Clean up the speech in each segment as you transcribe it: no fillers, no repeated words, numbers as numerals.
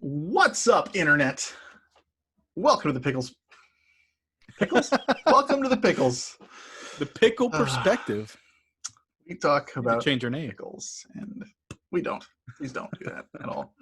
What's up, Internet? Welcome to the Pickles. Pickles? Welcome to the Pickles. The Pickle Perspective. We talk about change your name. pickles, and we don't. Please don't do that at all.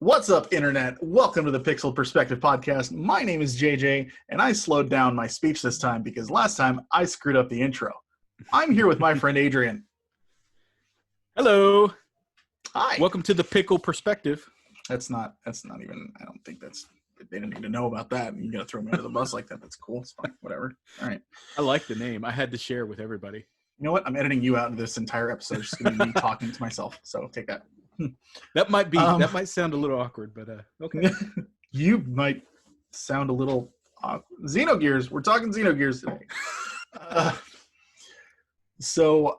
What's up, Internet? Welcome to the Pixel Perspective Podcast. My name is JJ, and I slowed down my speech this time because last time I screwed up the intro. I'm here with my friend Adrian. Hello. Hi. Welcome to the Pickle Perspective. That's not even, I don't think they don't need to know about that. You're going to throw me under the bus like that. That's cool. It's fine. Whatever. All right. I like the name. I had to share with everybody. You know what? I'm editing you out of this entire episode. It's just going to be me talking to myself. So take that. That might sound a little awkward, but okay. You might sound a little awkward. Xenogears. We're talking Xenogears today. So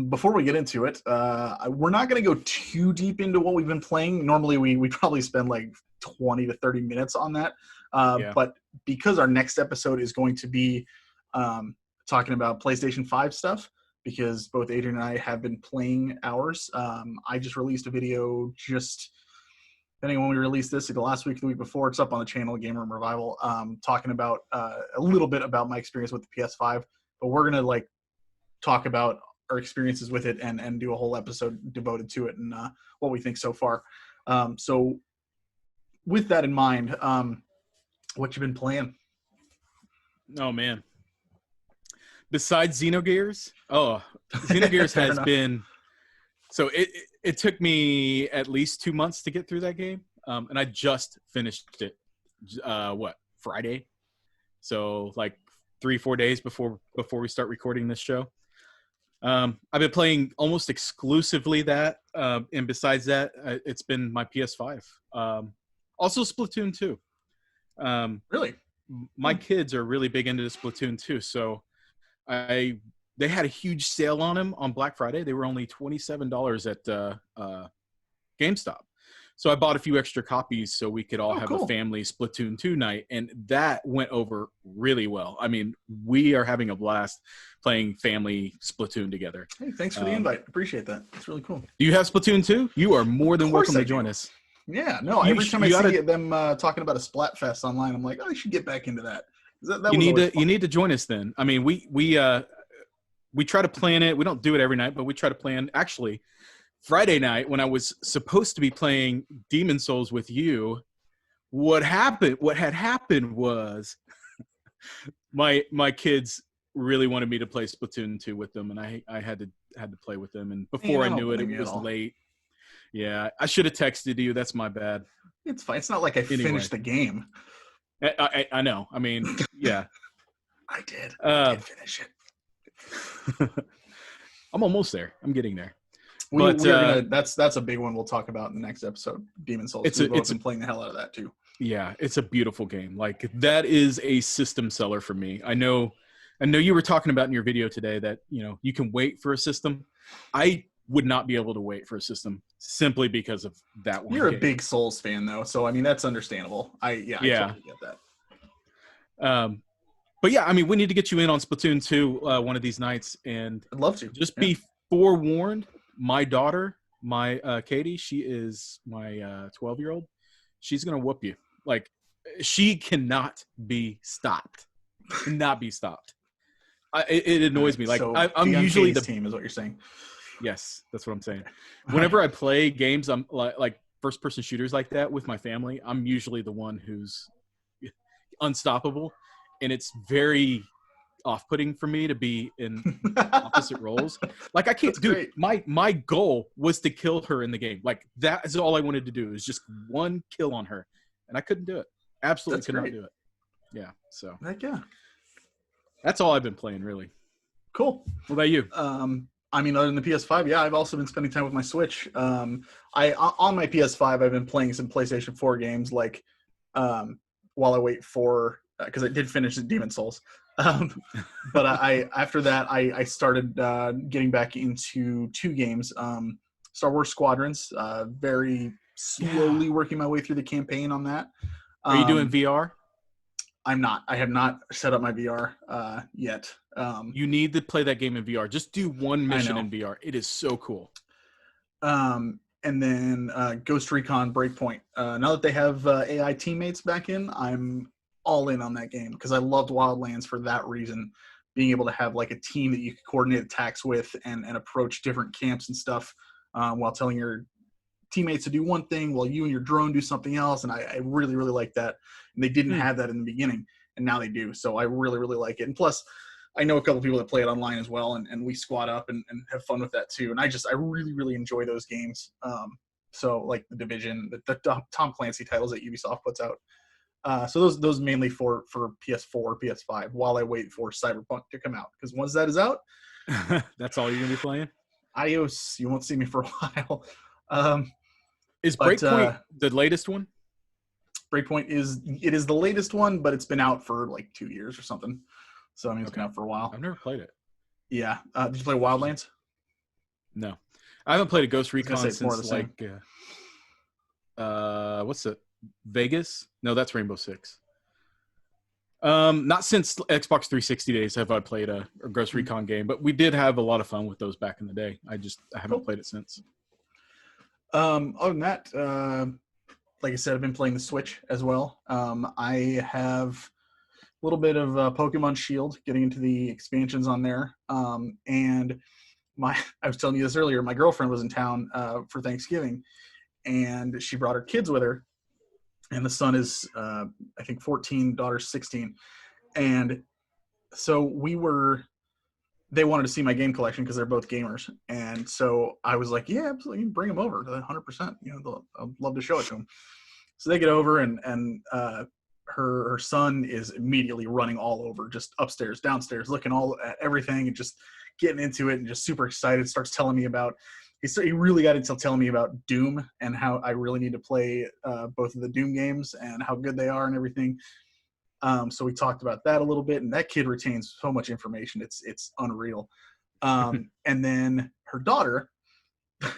before we get into it, we're not going to go too deep into what we've been playing. Normally, we probably spend like 20 to 30 minutes on that. But because our next episode is going to be talking about PlayStation 5 stuff, because both Adrian and I have been playing ours. I just released a video depending on when we released this, either last week or the week before. It's up on the channel, Game Room Revival, talking about a little bit about my experience with the PS5. But we're going to talk about our experiences with it and do a whole episode devoted to it and what we think so far. So with that in mind, what you been playing? Oh, man. Besides Xenogears, Xenogears has been, so it took me at least 2 months to get through that game, and I just finished it, Friday? So like 3-4 days before we start recording this show. I've been playing almost exclusively that, and besides that, it's been my PS5. Also Splatoon 2. Really? My kids are really big into Splatoon 2, so they had a huge sale on them on Black Friday. They were only $27 at GameStop. So I bought a few extra copies so we could all have a family Splatoon 2 night, and that went over really well. I mean, we are having a blast playing family Splatoon together. Hey, thanks for the invite. Appreciate that. It's really cool. Do you have Splatoon 2? You are more than welcome to join us. Yeah, no, every time I see them talking about a Splatfest online, I'm like, I should get back into that. You need to join us then. I mean, we try to plan it. We don't do it every night, but we try to plan. Actually, Friday night when I was supposed to be playing Demon Souls with you, what had happened was my kids really wanted me to play Splatoon 2 with them, and I had to play with them. And before I knew it, it was late. Yeah, I should have texted you. That's my bad. It's fine. It's not like I finished the game. I know. I mean, yeah. I did finish it. I'm almost there. I'm getting there. That's a big one we'll talk about in the next episode, Demon Souls. It's been playing the hell out of that too. Yeah, it's a beautiful game. Like, that is a system seller for me. I know you were talking about in your video today that, you can wait for a system. I would not be able to wait for a system simply because of that one. You're a big Souls fan though, so I mean that's understandable. I totally get that. But yeah, I mean, we need to get you in on Splatoon 2 one of these nights, and I'd love to. Just be forewarned, my daughter, Katie, she is my 12-year-old. She's gonna whoop you. Like, she cannot be stopped. Cannot be stopped. It annoys me. Like, so I'm usually the team is what you're saying. Yes, that's what I'm saying. Whenever I play games, I'm like first-person shooters like that with my family, I'm usually the one who's unstoppable, and it's very off-putting for me to be in opposite roles. Like, I can't do it. My goal was to kill her in the game. Like, that is all I wanted to do, is just one kill on her, and I couldn't do it. Absolutely could not do it. Yeah, so heck yeah. That's all I've been playing, really. Cool. What about you? I mean, other than the PS5, yeah, I've also been spending time with my Switch. On my PS5, I've been playing some PlayStation 4 games, like while I wait for because I did finish Demon Souls. But I after that I started getting back into 2 games. Star Wars Squadrons. Very slowly working my way through the campaign on that. Are you doing VR? I'm not. I have not set up my VR yet. You need to play that game in VR. Just do one mission in VR. It is so cool. And then Ghost Recon Breakpoint. Now that they have AI teammates back in, I'm all in on that game because I loved Wildlands for that reason. Being able to have like a team that you could coordinate attacks with and approach different camps and stuff while telling your teammates to do one thing while you and your drone do something else. And I really, really like that. And they didn't have that in the beginning, and now they do. So I really, really like it. And plus, I know a couple people that play it online as well, and we squad up and have fun with that too. And I really, really enjoy those games. So like The Division, the Tom Clancy titles that Ubisoft puts out. So those mainly for PS4, PS5, while I wait for Cyberpunk to come out. Because once that is out, that's all you're gonna be playing. Adios. You won't see me for a while. Is Breakpoint the latest one? Breakpoint is the latest one, but it's been out for like 2 years or something. So I mean, it's been out for a while. I've never played it. Yeah. Did you play Wildlands? No, I haven't played a Ghost Recon since like what's it? Vegas? No, that's Rainbow Six. Not since Xbox 360 days have I played a Ghost Recon game, but we did have a lot of fun with those back in the day. I haven't played it since. Other than that, like I said, I've been playing the Switch as well. I have a little bit of Pokemon Shield, getting into the expansions on there. And I was telling you this earlier, my girlfriend was in town for Thanksgiving, and she brought her kids with her. And the son is, I think, 14, daughter's 16. And so they wanted to see my game collection because they're both gamers. And so I was like, yeah, absolutely, bring them over 100%. I'd love to show it to them. So they get over, and her son is immediately running all over, just upstairs, downstairs, looking all at everything and just getting into it and just super excited. Starts telling me about, he really got into telling me about Doom and how I really need to play both of the Doom games and how good they are and everything. So we talked about that a little bit, and that kid retains so much information. It's unreal. And then her daughter,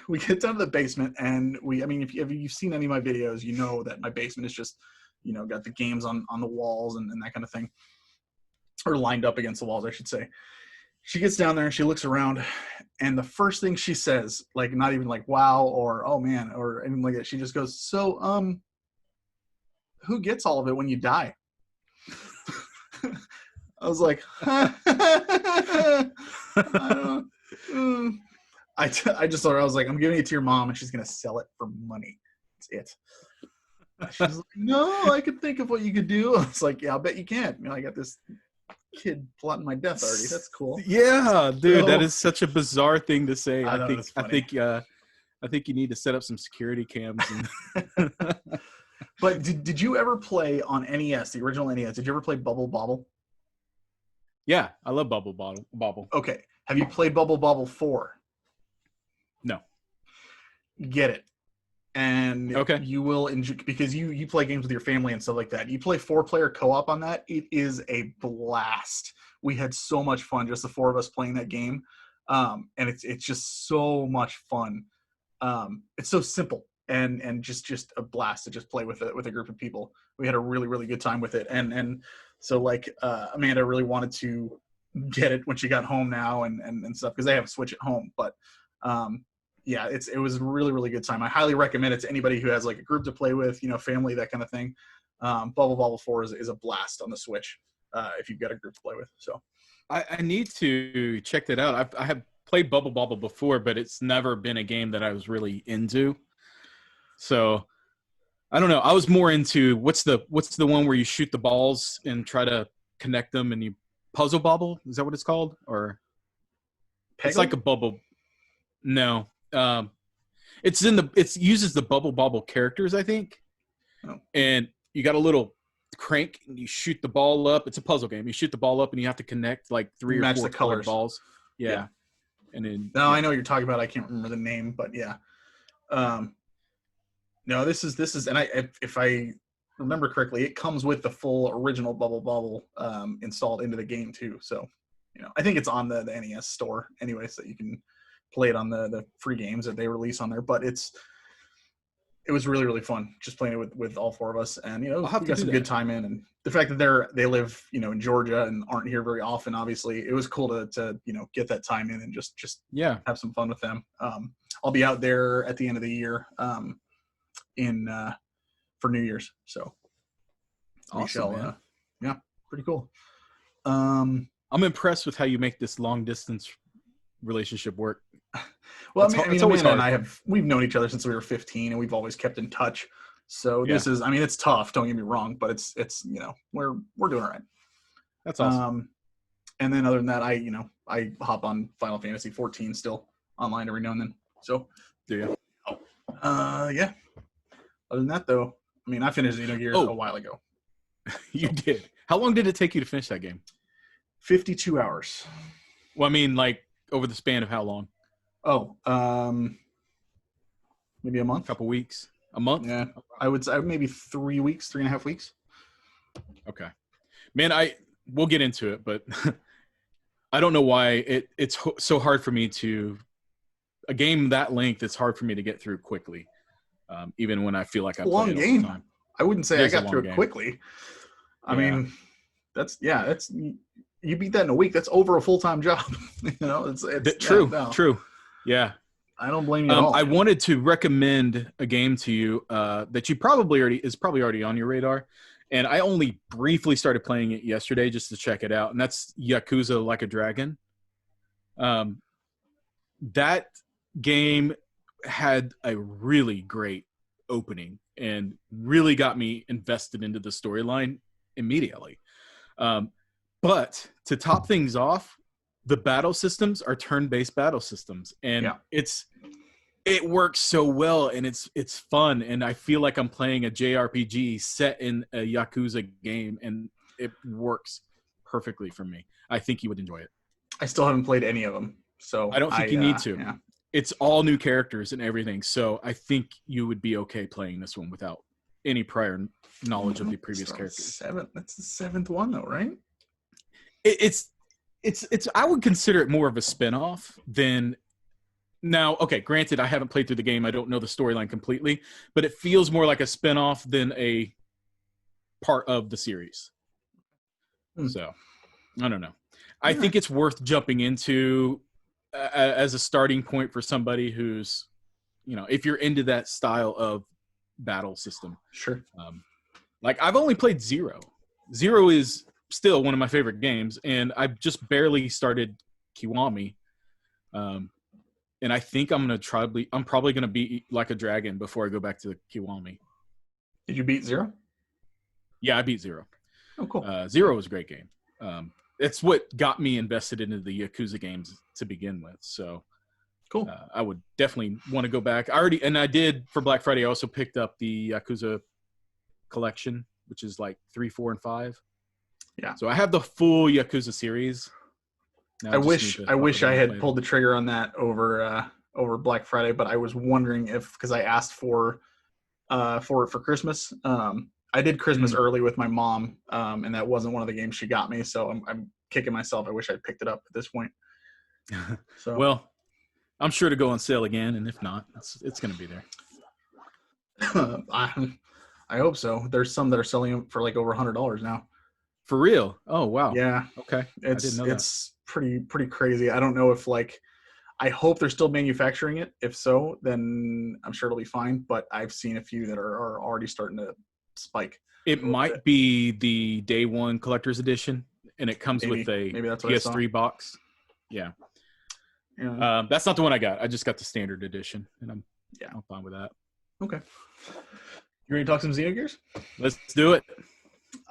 we get down to the basement, and if you've seen any of my videos, you know that my basement is just, got the games on the walls and that kind of thing, or lined up against the walls, I should say. She gets down there and she looks around, and the first thing she says, like, not even like wow or oh man or anything like that, she just goes, so who gets all of it when you die? I was like, I just thought, I was like, I'm giving it to your mom and she's gonna sell it for money. That's it. She's like, no, I could think of what you could do. I was like, yeah, I'll bet you can. I got this kid plotting my death already. That's cool. Yeah, dude, that is such a bizarre thing to say. I think you need to set up some security cams. But did you ever play on NES, the original NES? Did you ever play Bubble Bobble? Yeah, I love Bubble Bobble. Okay, have you played Bubble Bobble 4? No. Get it. And okay, you will enjoy, because you play games with your family and stuff like that. You play 4-player co-op on that. It is a blast. We had so much fun, just the 4 of us playing that game. And it's just so much fun. It's so simple and just a blast to just play with a group of people. We had a really, really good time with it. And so like Amanda really wanted to get it when she got home now and stuff, because they have a Switch at home. But yeah, it was a really, really good time. I highly recommend it to anybody who has like a group to play with, family, that kind of thing. Bubble Bobble 4 is a blast on the Switch if you've got a group to play with. So I need to check that out. I have played Bubble Bobble before, but it's never been a game that I was really into. So I don't know. I was more into what's the one where you shoot the balls and try to connect them, and you Puzzle Bobble? Is that what it's called? Or Peggle? It's like a bubble. No. It uses the Bubble Bobble characters, I think. Oh. And you got a little crank and you shoot the ball up. It's a puzzle game. You shoot the ball up and you have to connect like 3 or 4 colored balls. Yeah. And then I know what you're talking about. I can't remember the name, but yeah. No, this is and if I remember correctly, it comes with the full original Bubble installed into the game too. So, I think it's on the NES store anyway, so you can play it on the free games that they release on there. But it was really, really fun just playing it with all four of us, and we got some good time in. And the fact that they live in Georgia and aren't here very often, obviously, it was cool to get that time in and just have some fun with them. I'll be out there at the end of the year for New Year's, so awesome, man. Yeah, pretty cool. I'm impressed with how you make this long distance relationship work. Well, Amanda and I we've known each other since we were 15, and we've always kept in touch. So this is, it's tough. Don't get me wrong, but it's we're doing all right. That's awesome. And then other than that, I hop on Final Fantasy 14 still online every now and then. So do you? Yeah. Other than that, though, I finished Xenogears a while ago. You did. How long did it take you to finish that game? 52 hours. Well, over the span of how long? Oh, maybe a month. A couple weeks. A month? Yeah. I would say maybe 3 weeks, 3.5 weeks. Okay. Man, we'll get into it, but I don't know why it's so hard for me a game that length, it's hard for me to get through quickly. Even when I feel like I play long it game. all the time. I wouldn't say I got through it quickly. That's you beat that in a week. That's over a full-time job. It's true. Yeah. I don't blame you at all. I wanted to recommend a game to you that you probably already on your radar. And I only briefly started playing it yesterday just to check it out. And that's Yakuza Like a Dragon. That game had a really great opening and really got me invested into the storyline immediately. But to top things off, the battle systems are turn-based battle systems, and it works so well, and it's fun, and I feel like I'm playing a JRPG set in a Yakuza game, and it works perfectly for me. I think you would enjoy it. I still haven't played any of them, so I don't think you need to. Yeah. It's all new characters and everything, so I think you would be okay playing this one without any prior knowledge of the previous characters. That's the seventh one, though, right? It's I would consider it more of a spin-off than now. Okay, granted, I haven't played through the game. I don't know the storyline completely, but it feels more like a spin-off than a part of the series. So, I don't know. I think it's worth jumping into as a starting point for somebody who's, if you're into that style of battle system. Sure. I've only played Zero. Zero is still one of my favorite games, and I've just barely started Kiwami. And I think I'm probably gonna beat Like a Dragon before I go back to Kiwami. Did you beat Zero? Yeah, I beat Zero. Oh, cool. Zero was a great game. It's what got me invested into the Yakuza games to begin with. So cool. I would definitely want to go back. I did for Black Friday. I also picked up the Yakuza Collection, which is like 3, 4, and 5. Yeah. So I have the full Yakuza series. I wish I had pulled the trigger on that over Black Friday, but I was wondering because I asked for it for Christmas. I did Christmas early with my mom, and that wasn't one of the games she got me. So I'm kicking myself. I wish I'd picked it up at this point. So well, I'm sure to go on sale again, and if not, it's going to be there. I hope so. There's some that are selling them for like over $100 now. For real? Oh wow. Yeah. Okay. It's pretty crazy. I don't know if I hope they're still manufacturing it. If so, then I'm sure it'll be fine. But I've seen a few that are already starting to spike. It might be the day one collector's edition, and it comes with a PS3 box. Yeah. That's not the one I got. I just got the standard edition, and I'm fine with that. Okay. You ready to talk some Xenogears? Let's do it.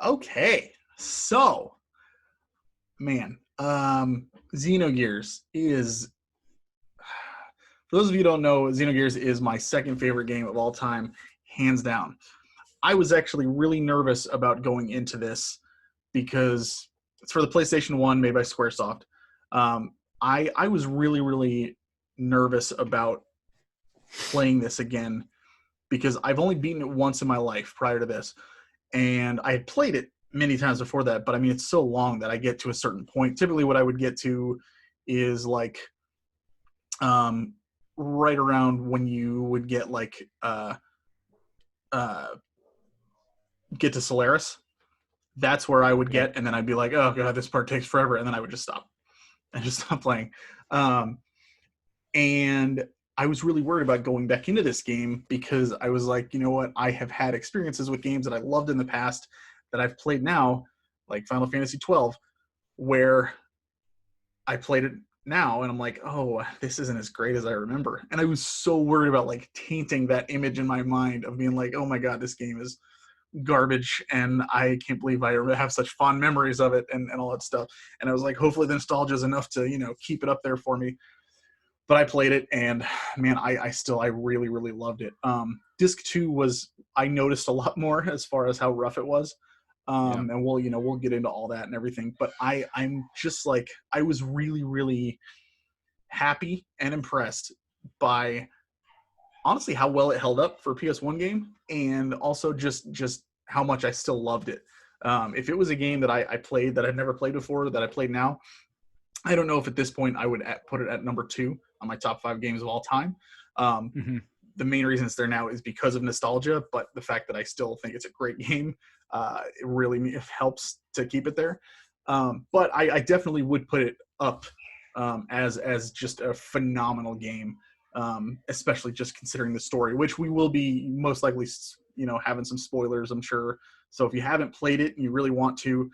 Okay. So, man, Xenogears is, for those of you who don't know, Xenogears is my second favorite game of all time, hands down. I was actually really nervous about going into this because it's for the PlayStation 1 made by Squaresoft. I was really, really nervous about playing this again because I've only beaten it once in my life prior to this. and I had played it many times before that, but I mean, it's so long that I get to a certain point. Typically what I would get to is like right around when you would get like get to Solaris. That's where I would get, and then I'd be like, oh god, this part takes forever, and then I would just stop and just stop playing. And I was really worried about going back into this game because I was like, you know what, I have had experiences with games that I loved in the past that I've played now, like Final Fantasy 12, where I played it now and I'm like, oh, this isn't as great as I remember. And I was so worried about like tainting that image in my mind of being like, oh my god, this game is garbage and I can't believe I have such fond memories of it and all that stuff. And I was like, hopefully the nostalgia is enough to, you know, keep it up there for me. But I played it and man, I really, really loved it. Disc 2 was, I noticed a lot more as far as how rough it was. And we'll get into all that and everything. But I'm just like, I was really, really happy and impressed by honestly how well it held up for a PS1 game, and also just how much I still loved it. If it was a game that I played that I'd never played before, that I played now, I don't know if at this point I would put it at number 2 on my top 5 games of all time. The main reason it's there now is because of nostalgia, but the fact that I still think it's a great game, it really helps to keep it there. But I definitely would put it up as just a phenomenal game, especially just considering the story, which we will be most likely, you know, having some spoilers, I'm sure. So if you haven't played it and you really want to,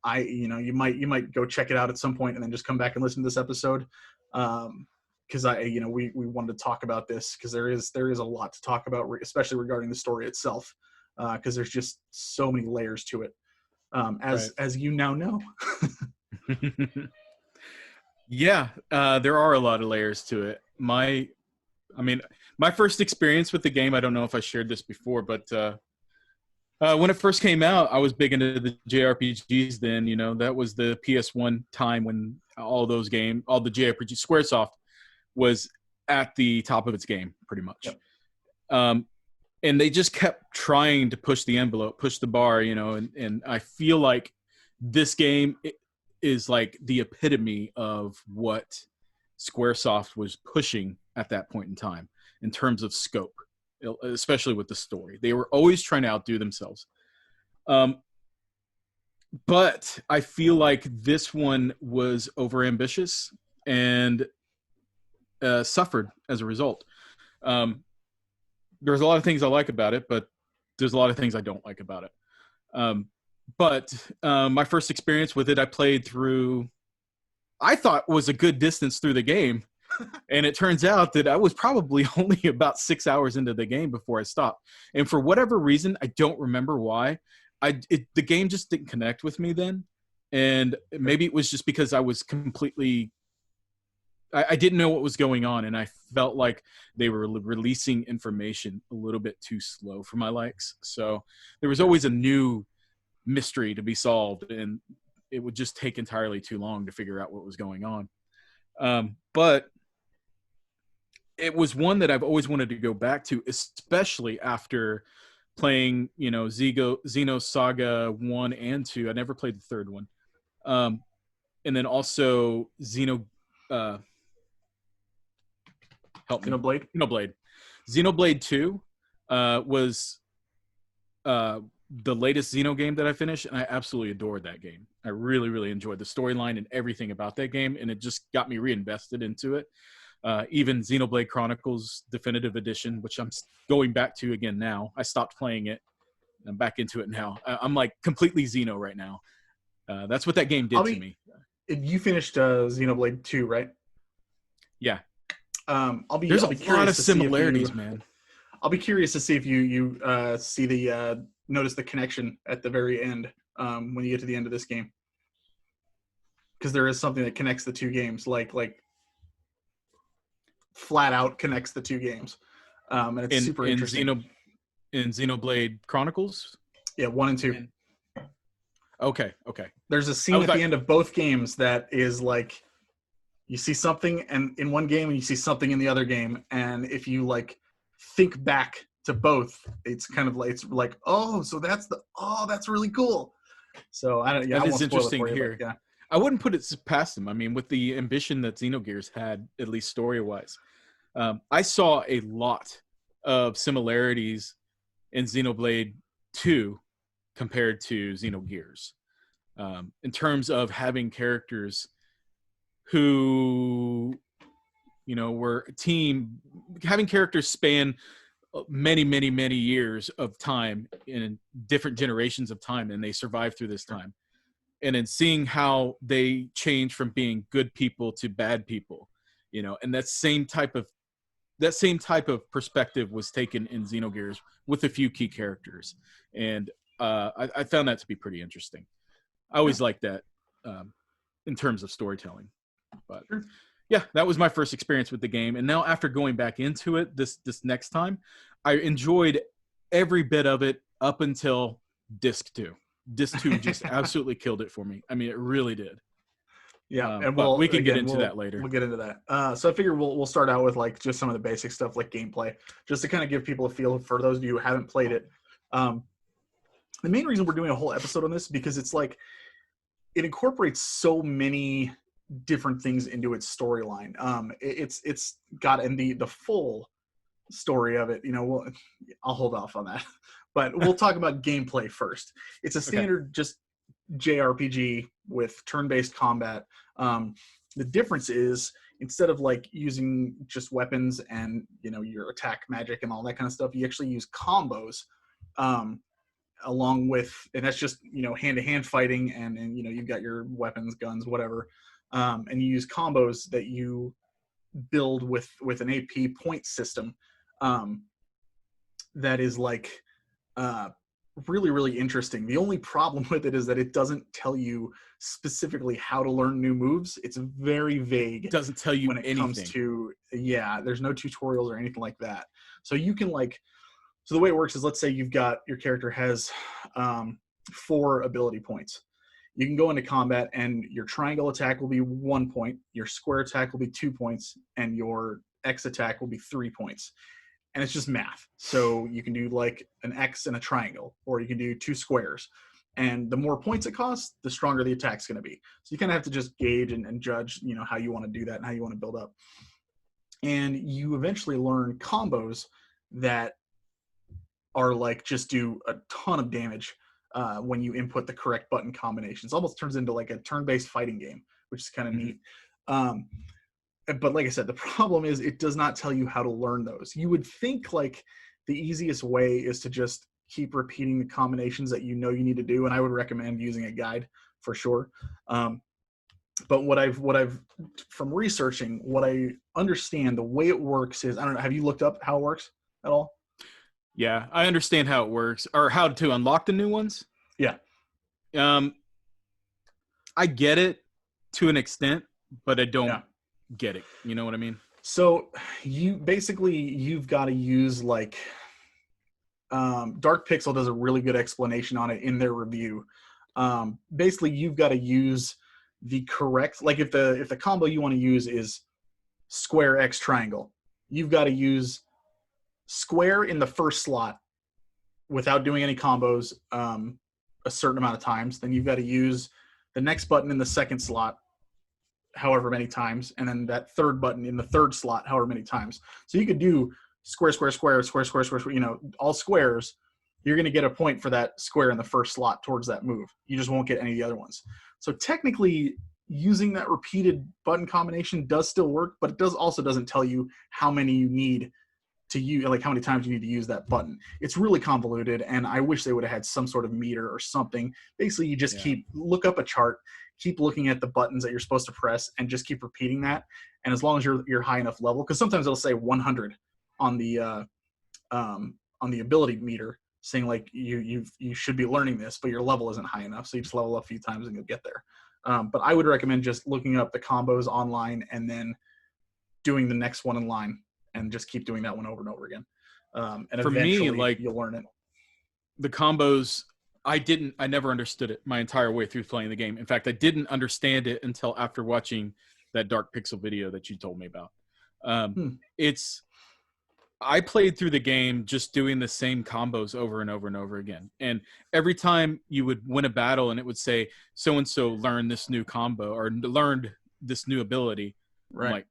you might go check it out at some point and then just come back and listen to this episode. Because we wanted to talk about this because there is a lot to talk about, especially regarding the story itself, because there's just so many layers to it, as you now know. Yeah, there are a lot of layers to it. My first experience with the game, I don't know if I shared this before, but when it first came out, I was big into the JRPGs then. You know, that was the PS1 time when all the JRPG, Squaresoft was at the top of its game, pretty much. Yep. And they just kept trying to push the envelope, push the bar, you know, and I feel like this game is like the epitome of what Squaresoft was pushing at that point in time in terms of scope, especially with the story. They were always trying to outdo themselves. But I feel like this one was overambitious and suffered as a result. There's a lot of things I like about it, but there's a lot of things I don't like about it. But my first experience with it, I played through, I thought was a good distance through the game. And it turns out that I was probably only about 6 hours into the game before I stopped. And for whatever reason, I don't remember why, the game just didn't connect with me then. And maybe it was just because I was completely, I didn't know what was going on, and I felt like they were releasing information a little bit too slow for my likes. So there was always a new mystery to be solved, and it would just take entirely too long to figure out what was going on. But it was one that I've always wanted to go back to, especially after playing, you know, Xenosaga 1 and 2. I never played the third one. And then also Xenoblade. Xenoblade 2 was the latest Xeno game that I finished, and I absolutely adored that game. I really, really enjoyed the storyline and everything about that game, and it just got me reinvested into it. Even Xenoblade Chronicles Definitive Edition, which I'm going back to again now. I stopped playing it. I'm back into it now. I'm like completely Xeno right now. That's what that game did to me. You finished Xenoblade 2, right? Yeah. There's a lot of similarities, man. I'll be curious to see if you notice the connection at the very end when you get to the end of this game, because there is something that connects the two games, like flat out connects the two games, and it's super interesting. In Xenoblade Chronicles, 1 and 2. Okay. There's a scene at the end of both games that is like, you see something and in one game and you see something in the other game, and if you like think back to both, it's kind of like oh, so that's really cool. So I don't. Yeah, that I is won't spoil it interesting for to you, hear. but yeah. I wouldn't put it past them. I mean, with the ambition that Xenogears had, at least story-wise, I saw a lot of similarities in Xenoblade 2 compared to Xenogears, in terms of having characters who, you know, were a team, having characters span many years of time in different generations of time, and they survive through this time. And then seeing how they change from being good people to bad people, you know, and that same type of perspective was taken in Xenogears with a few key characters, and I found that to be pretty interesting. I always liked that in terms of storytelling. But yeah, that was my first experience with the game, and now after going back into it this next time, I enjoyed every bit of it up until Disc 2. Disc 2 just absolutely killed it for me. I mean, it really did. Yeah, and but we can get into that later. We'll get into that. So I figure we'll start out with like just some of the basic stuff like gameplay, just to kind of give people a feel for those of you who haven't played it. The main reason we're doing a whole episode on this because it's like it incorporates so many different things into its storyline. It's got in the full story of it. You know, I'll hold off on that, but we'll talk about gameplay first. It's a standard just JRPG with turn-based combat. The difference is instead of like using just weapons and, you know, your attack magic and all that kind of stuff, you actually use combos along with, and that's just, you know, hand-to-hand fighting, and you know, you've got your weapons, guns, whatever, and you use combos that you build with an AP point system that is like really interesting. The only problem with it is that it doesn't tell you specifically how to learn new moves. It's very vague. It doesn't tell you when it anything. Comes to, yeah, there's no tutorials or anything like that. So you can like, so the way it works is, let's say you've got, your character has 4 ability points. You can go into combat and your triangle attack will be 1 point, your square attack will be 2 points, and your X attack will be 3 points. And it's just math. So you can do like an X and a triangle, or you can do 2 squares. And the more points it costs, the stronger the attack's going to be. So you kind of have to just gauge and judge, you know, how you want to do that and how you want to build up. And you eventually learn combos that are like just do a ton of damage when you input the correct button combinations. It almost turns into like a turn-based fighting game, which is kind of neat. But like I said, the problem is it does not tell you how to learn those. You would think like the easiest way is to just keep repeating the combinations that you know you need to do, and I would recommend using a guide for sure. But what I've from researching, what I understand, the way it works is, I don't know, have you looked up how it works at all? Yeah, I understand how it works, or how to unlock the new ones. Yeah. I get it to an extent, but I don't get it. You know what I mean? So you've got to use like Dark Pixel does a really good explanation on it in their review. Basically, you've got to use the correct, like if the combo you want to use is square X triangle, you've got to use square in the first slot without doing any combos a certain amount of times. Then you've got to use the next button in the second slot however many times, and then that third button in the third slot however many times. So you could do square, you know, all squares. You're going to get a point for that square in the first slot towards that move. You just won't get any of the other ones. So technically, using that repeated button combination does still work, but it also doesn't tell you how many you need to use, like how many times you need to use that button. It's really convoluted, and I wish they would have had some sort of meter or something. Basically, you just look up a chart, keep looking at the buttons that you're supposed to press, and just keep repeating that. And as long as you're high enough level, because sometimes it'll say 100 on the ability meter, saying like you should be learning this, but your level isn't high enough, so you just level up a few times and you'll get there. But I would recommend just looking up the combos online and then doing the next one in line, and just keep doing that one over and over again. And for eventually, me, like, you'll learn it. The combos, I never understood it my entire way through playing the game. In fact, I didn't understand it until after watching that Dark Pixel video that you told me about. It's I played through the game just doing the same combos over and over and over again. And every time you would win a battle and it would say, so-and-so learned this new combo or learned this new ability. Right. I'm like,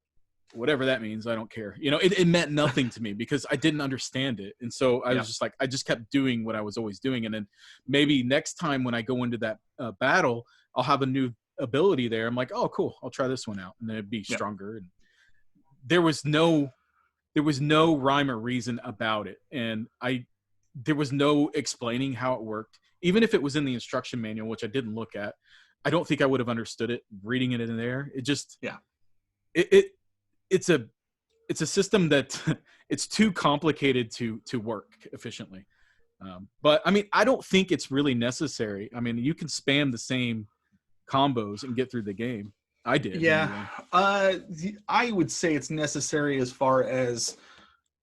whatever that means, I don't care. You know, it meant nothing to me because I didn't understand it. And so I was just like, I just kept doing what I was always doing. And then maybe next time when I go into that battle, I'll have a new ability there. I'm like, oh, cool. I'll try this one out. And then it'd be stronger. And there was no rhyme or reason about it. And there was no explaining how it worked. Even if it was in the instruction manual, which I didn't look at, I don't think I would have understood it reading it in there. It just, it's a system that it's too complicated to work efficiently. But I mean, I don't think it's really necessary. I mean, you can spam the same combos and get through the game. I did. Yeah. Anyway. I would say it's necessary as far as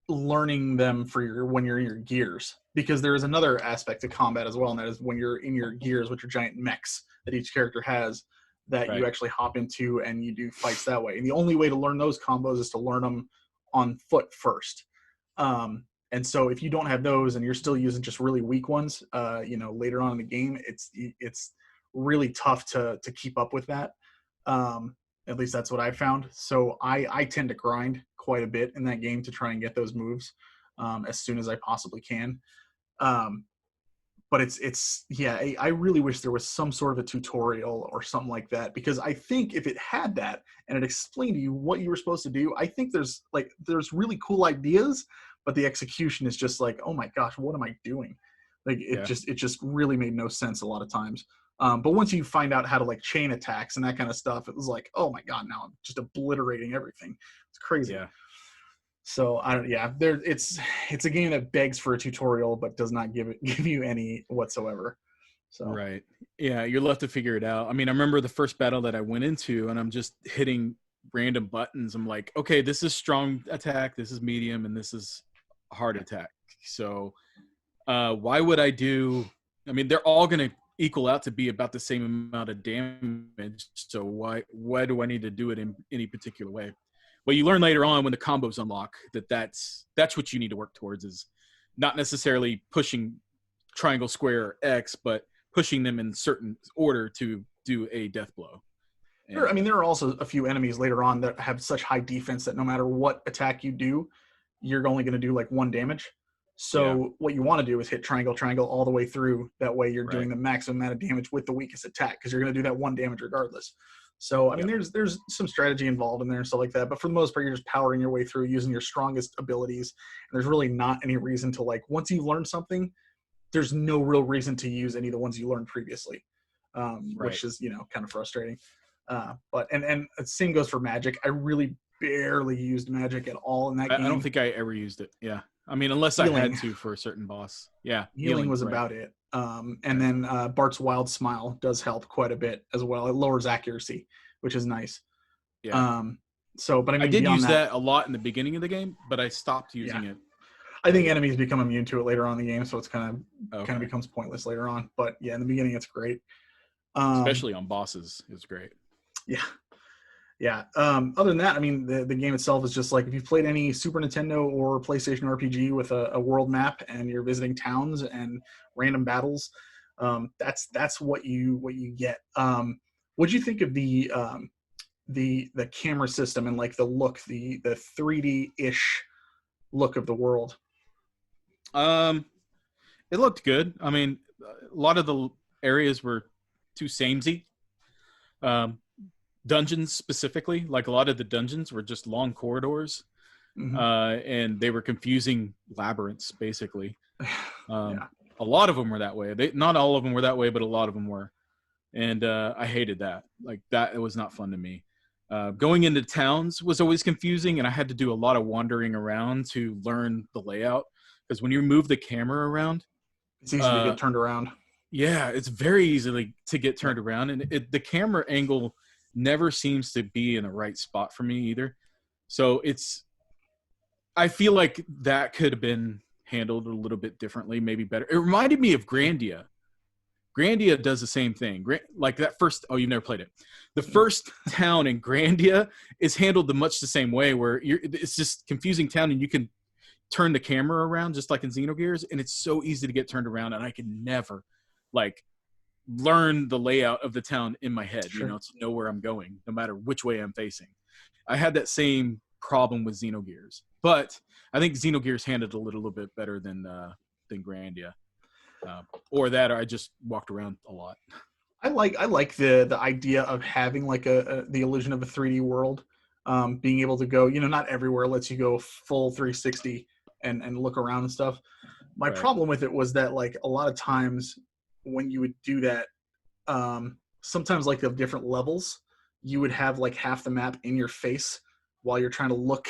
learning them for when you're in your gears, because there is another aspect to combat as well, and that is when you're in your gears with your giant mechs that each character has, that you actually hop into and you do fights that way. And the only way to learn those combos is to learn them on foot first. And so if you don't have those and you're still using just really weak ones, later on in the game, it's really tough to keep up with that. At least that's what I found. So I tend to grind quite a bit in that game to try and get those moves as soon as I possibly can. But I really wish there was some sort of a tutorial or something like that, because I think if it had that and it explained to you what you were supposed to do, I think there's really cool ideas, but the execution is just like, oh my gosh, what am I doing? Like it just really made no sense a lot of times. But once you find out how to like chain attacks and that kind of stuff, it was like, oh my God, now I'm just obliterating everything. It's crazy. Yeah. So it's a game that begs for a tutorial, but does not give you any whatsoever. So right. Yeah. You're left to figure it out. I mean, I remember the first battle that I went into and I'm just hitting random buttons. I'm like, okay, this is strong attack. This is medium. And this is hard attack. So, why would I they're all going to equal out to be about the same amount of damage. So why do I need to do it in any particular way? Well, you learn later on when the combos unlock that's what you need to work towards, is not necessarily pushing triangle, square, or X, but pushing them in certain order to do a death blow. There are also a few enemies later on that have such high defense that no matter what attack you do, you're only going to do like 1 damage. So what you want to do is hit triangle, triangle all the way through. That way you're doing the maximum amount of damage with the weakest attack, because you're going to do that 1 damage regardless. So, I mean, there's some strategy involved in there and stuff like that. But for the most part, you're just powering your way through using your strongest abilities. And there's really not any reason to, like, once you've learned something, there's no real reason to use any of the ones you learned previously, which is, kind of frustrating. But the same goes for magic. I really barely used magic at all in that game. I don't think I ever used it. Yeah. I mean, unless I had to for a certain boss. Yeah. Healing was about it. And then Bart's Wild Smile does help quite a bit as well. It lowers accuracy, which is nice. Yeah. But I mean, I did use that a lot in the beginning of the game, but I stopped using it. I think enemies become immune to it later on in the game, so it's kind of becomes pointless later on. But yeah, in the beginning, it's great. Especially on bosses, it's great. Yeah. Yeah. Other than that, I mean, the game itself is just like, if you've played any Super Nintendo or PlayStation RPG with a world map and you're visiting towns and random battles, that's what you get. What'd you think of the camera system and like the look, the 3D-ish look of the world? It looked good. I mean, a lot of the areas were too samey. Dungeons specifically, like a lot of the dungeons were just long corridors, and they were confusing labyrinths basically. A lot of them were that way. Not all of them were that way, but a lot of them were, and I hated that. Like that, it was not fun to me. Going into towns was always confusing, and I had to do a lot of wandering around to learn the layout, because when you move the camera around, it's easy to get turned around. Yeah, it's very easy to get turned around, and the camera angle never seems to be in the right spot for me either. So I feel like that could have been handled a little bit differently, maybe better. It reminded me of Grandia. Grandia does the same thing. Like that first, you've never played it. The first town in Grandia is handled much the same way, where it's just confusing town, and turn the camera around just like in Xenogears, and it's so easy to get turned around, and I can never like learn the layout of the town in my head, Sure. to know where I'm going, no matter which way I'm facing. I had that same problem with Xenogears, but I think Xenogears handled it a little bit better than Grandia, or I just walked around a lot. I like the idea of having like the illusion of a 3D world, being able to go, not everywhere lets you go full 360 and look around and stuff. My problem with it was that like a lot of times when you would do that, sometimes like the different levels, you would have like half the map in your face while you're trying to look,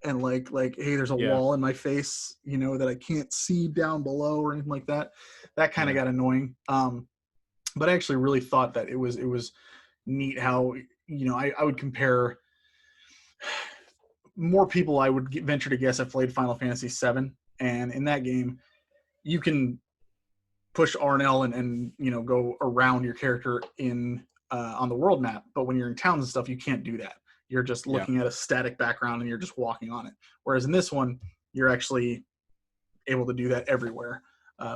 and like hey, there's a wall in my face, that I can't see down below or anything like that. That kind of got annoying. But I actually really thought that it was neat how, I would compare more people, I would venture to guess, have played Final Fantasy VII, and in that game you can push R and L and go around your character in on the world map, but when you're in towns and stuff, you can't do that. You're just looking at a static background and you're just walking on it. Whereas in this one, you're actually able to do that everywhere,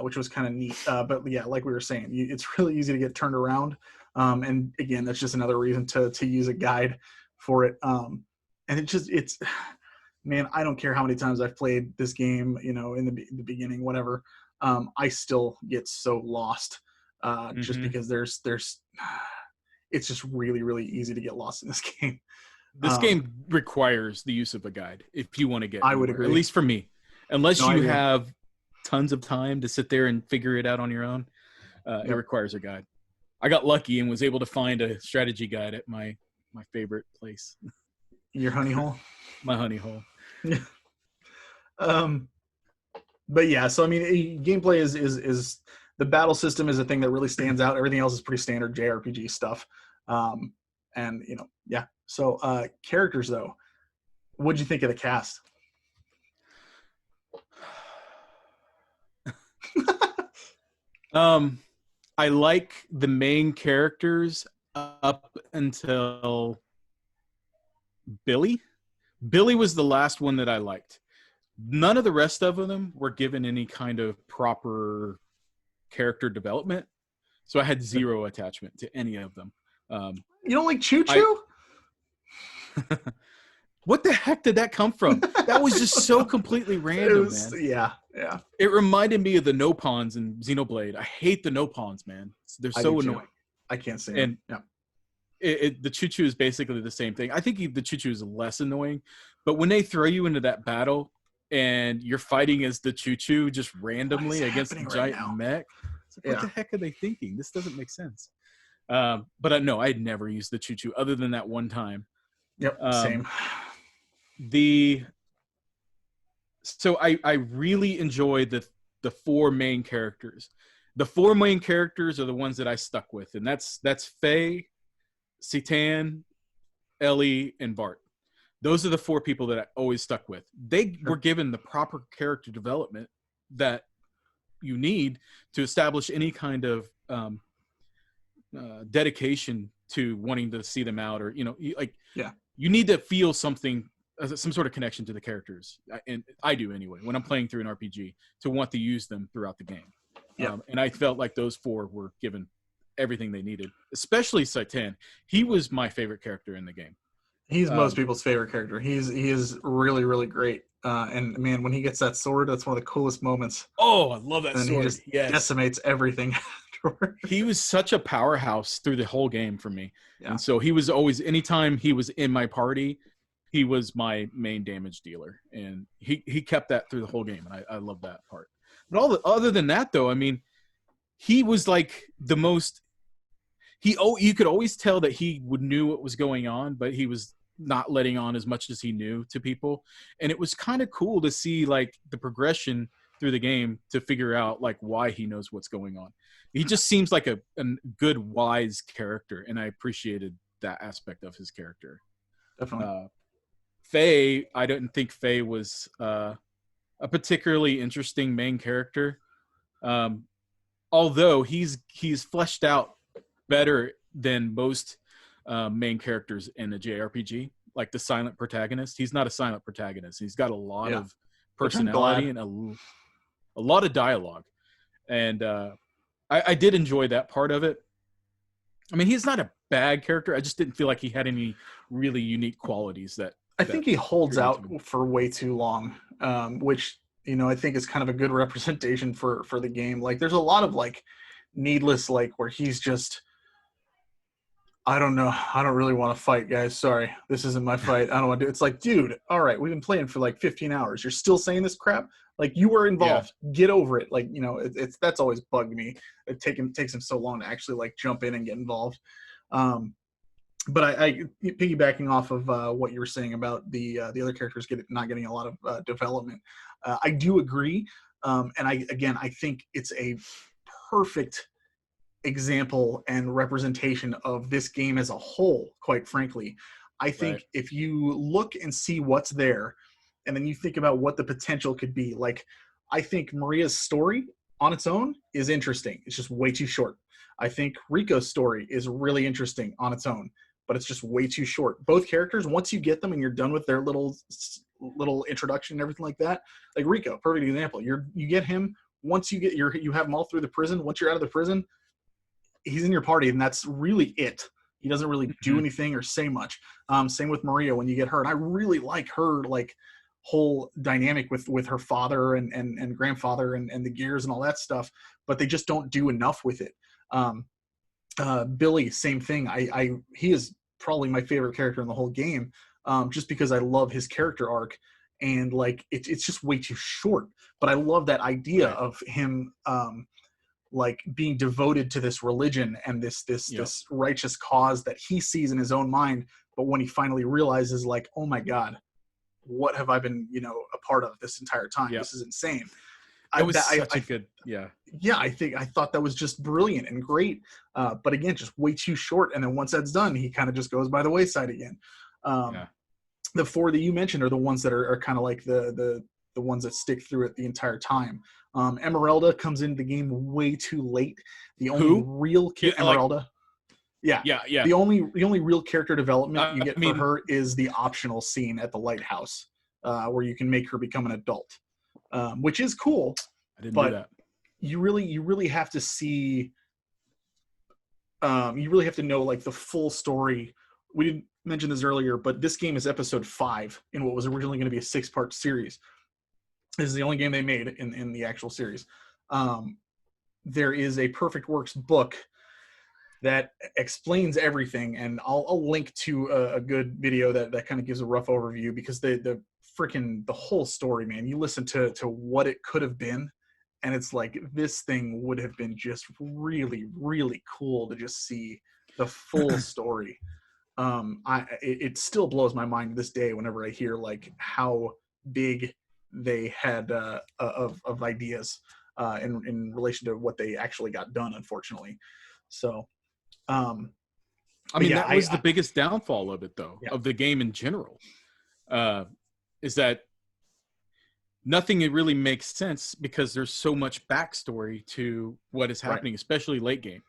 which was kind of neat. But yeah, like we were saying, it's really easy to get turned around. And again, that's just another reason to use a guide for it. And it's, man, I don't care how many times I've played this game, in the beginning, whatever. I still get so lost, just because there's it's just really, really easy to get lost in this game. This game requires the use of a guide if you want to get. I would agree. At least for me, unless you have tons of time to sit there and figure it out on your own, it requires a guide. I got lucky and was able to find a strategy guide at my favorite place. Your honey hole? My honey hole. But yeah, so I mean, gameplay is the battle system is a thing that really stands out. Everything else is pretty standard JRPG stuff. And yeah. So characters though, what'd you think of the cast? I like the main characters up until Billy. Billy was the last one that I liked. None of the rest of them were given any kind of proper character development, so I had zero attachment to any of them. You don't like Choo Choo? What the heck did that come from? That was just so completely random, man. Yeah. It reminded me of the Nopons in Xenoblade. I hate the Nopons, man. They're so annoying. I can't say it. Yeah. The Choo Choo is basically the same thing. I think the Choo Choo is less annoying, but when they throw you into that battle and you're fighting as the Choo Choo just randomly against a giant mech, it's like, what the heck are they thinking? This doesn't make sense. But no, I had never used the Choo Choo other than that one time. Yep, same. So I really enjoy the four main characters. The four main characters are the ones that I stuck with, and that's Faye, Citan, Ellie, and Bart. Those are the four people that I always stuck with. They were given the proper character development that you need to establish any kind of dedication to wanting to see them out, or you need to feel something, some sort of connection to the characters, and I do anyway when I'm playing through an RPG, to want to use them throughout the game. And I felt like those four were given everything they needed, especially Citan. He was my favorite character in the game. He's most people's favorite character. He is really, really great. And man, when he gets that sword, that's one of the coolest moments. Oh, I love that sword. He just decimates everything afterwards. He was such a powerhouse through the whole game for me. And so he was always, anytime he was in my party, he was my main damage dealer. And he kept that through the whole game. And I love that part. But other than that, though, I mean, he was like the most, you could always tell that he knew what was going on, but he was not letting on as much as he knew to people. And it was kind of cool to see like the progression through the game to figure out like why he knows what's going on. He just seems like a good, wise character, and I appreciated that aspect of his character. Definitely. Faye, I didn't think Faye was a particularly interesting main character. Although he's fleshed out better than most main characters in a JRPG, like the silent protagonist. He's not a silent protagonist. He's got a lot of personality and a lot of dialogue. And I did enjoy that part of it. I mean, he's not a bad character. I just didn't feel like he had any really unique qualities that I think he holds out for way too long, which, you know, I think is kind of a good representation for the game. Like, there's a lot of like needless, like, where he's just, I don't know, I don't really want to fight, guys. Sorry, this isn't my fight. I don't want to do it. It's like, dude, all right, we've been playing for like 15 hours. You're still saying this crap? Like, you were involved. Yeah. Get over it. Like, you know, it's that's always bugged me. It takes him so long to actually like jump in and get involved. But I piggybacking off of what you were saying about the other characters not getting a lot of development. I do agree, and I think it's a perfect example and representation of this game as a whole. Quite frankly, I think if you look and see what's there, and then you think about what the potential could be, like, I think Maria's story on its own is interesting. It's just way too short. I think Rico's story is really interesting on its own, but it's just way too short. Both characters, once you get them and you're done with their little introduction and everything like that, like Rico, perfect example. You get him once you have him all through the prison. Once you're out of the prison, he's in your party, and that's really it. He doesn't really do anything or say much. Same with Maria when you get her, and I really like her like whole dynamic with her father and grandfather and the gears and all that stuff, but they just don't do enough with it. Billy, same thing. He is probably my favorite character in the whole game, just because I love his character arc, and like it's just way too short. But I love that idea of him like being devoted to this religion and this righteous cause that he sees in his own mind. But when he finally realizes, like, oh my God, what have I been, you know, a part of this entire time? This is insane. It was such a good, I thought that was just brilliant and great. But again, just way too short. And then once that's done, he kind of just goes by the wayside again. The four that you mentioned are the ones that are kind of like the ones that stick through it the entire time. Emeralda comes into the game way too late. The only real Emeralda. Yeah. The only real character development you get for her is the optional scene at the lighthouse, where you can make her become an adult. Which is cool. I didn't do that. You really have to see. You really have to know like the full story. We didn't mention this earlier, but this game is episode 5 in what was originally going to be a 6-part series. This is the only game they made in the actual series. There is a Perfect Works book that explains everything, and I'll link to a good video that kind of gives a rough overview, because the whole story, man, you listen to what it could have been, and it's like, this thing would have been just really, really cool to just see the full story. It still blows my mind to this day whenever I hear like how big they had of ideas in relation to what they actually got done, unfortunately. So I mean, that was the biggest downfall of it, though, of the game in general, is that nothing really makes sense because there's so much backstory to what is happening, especially late game.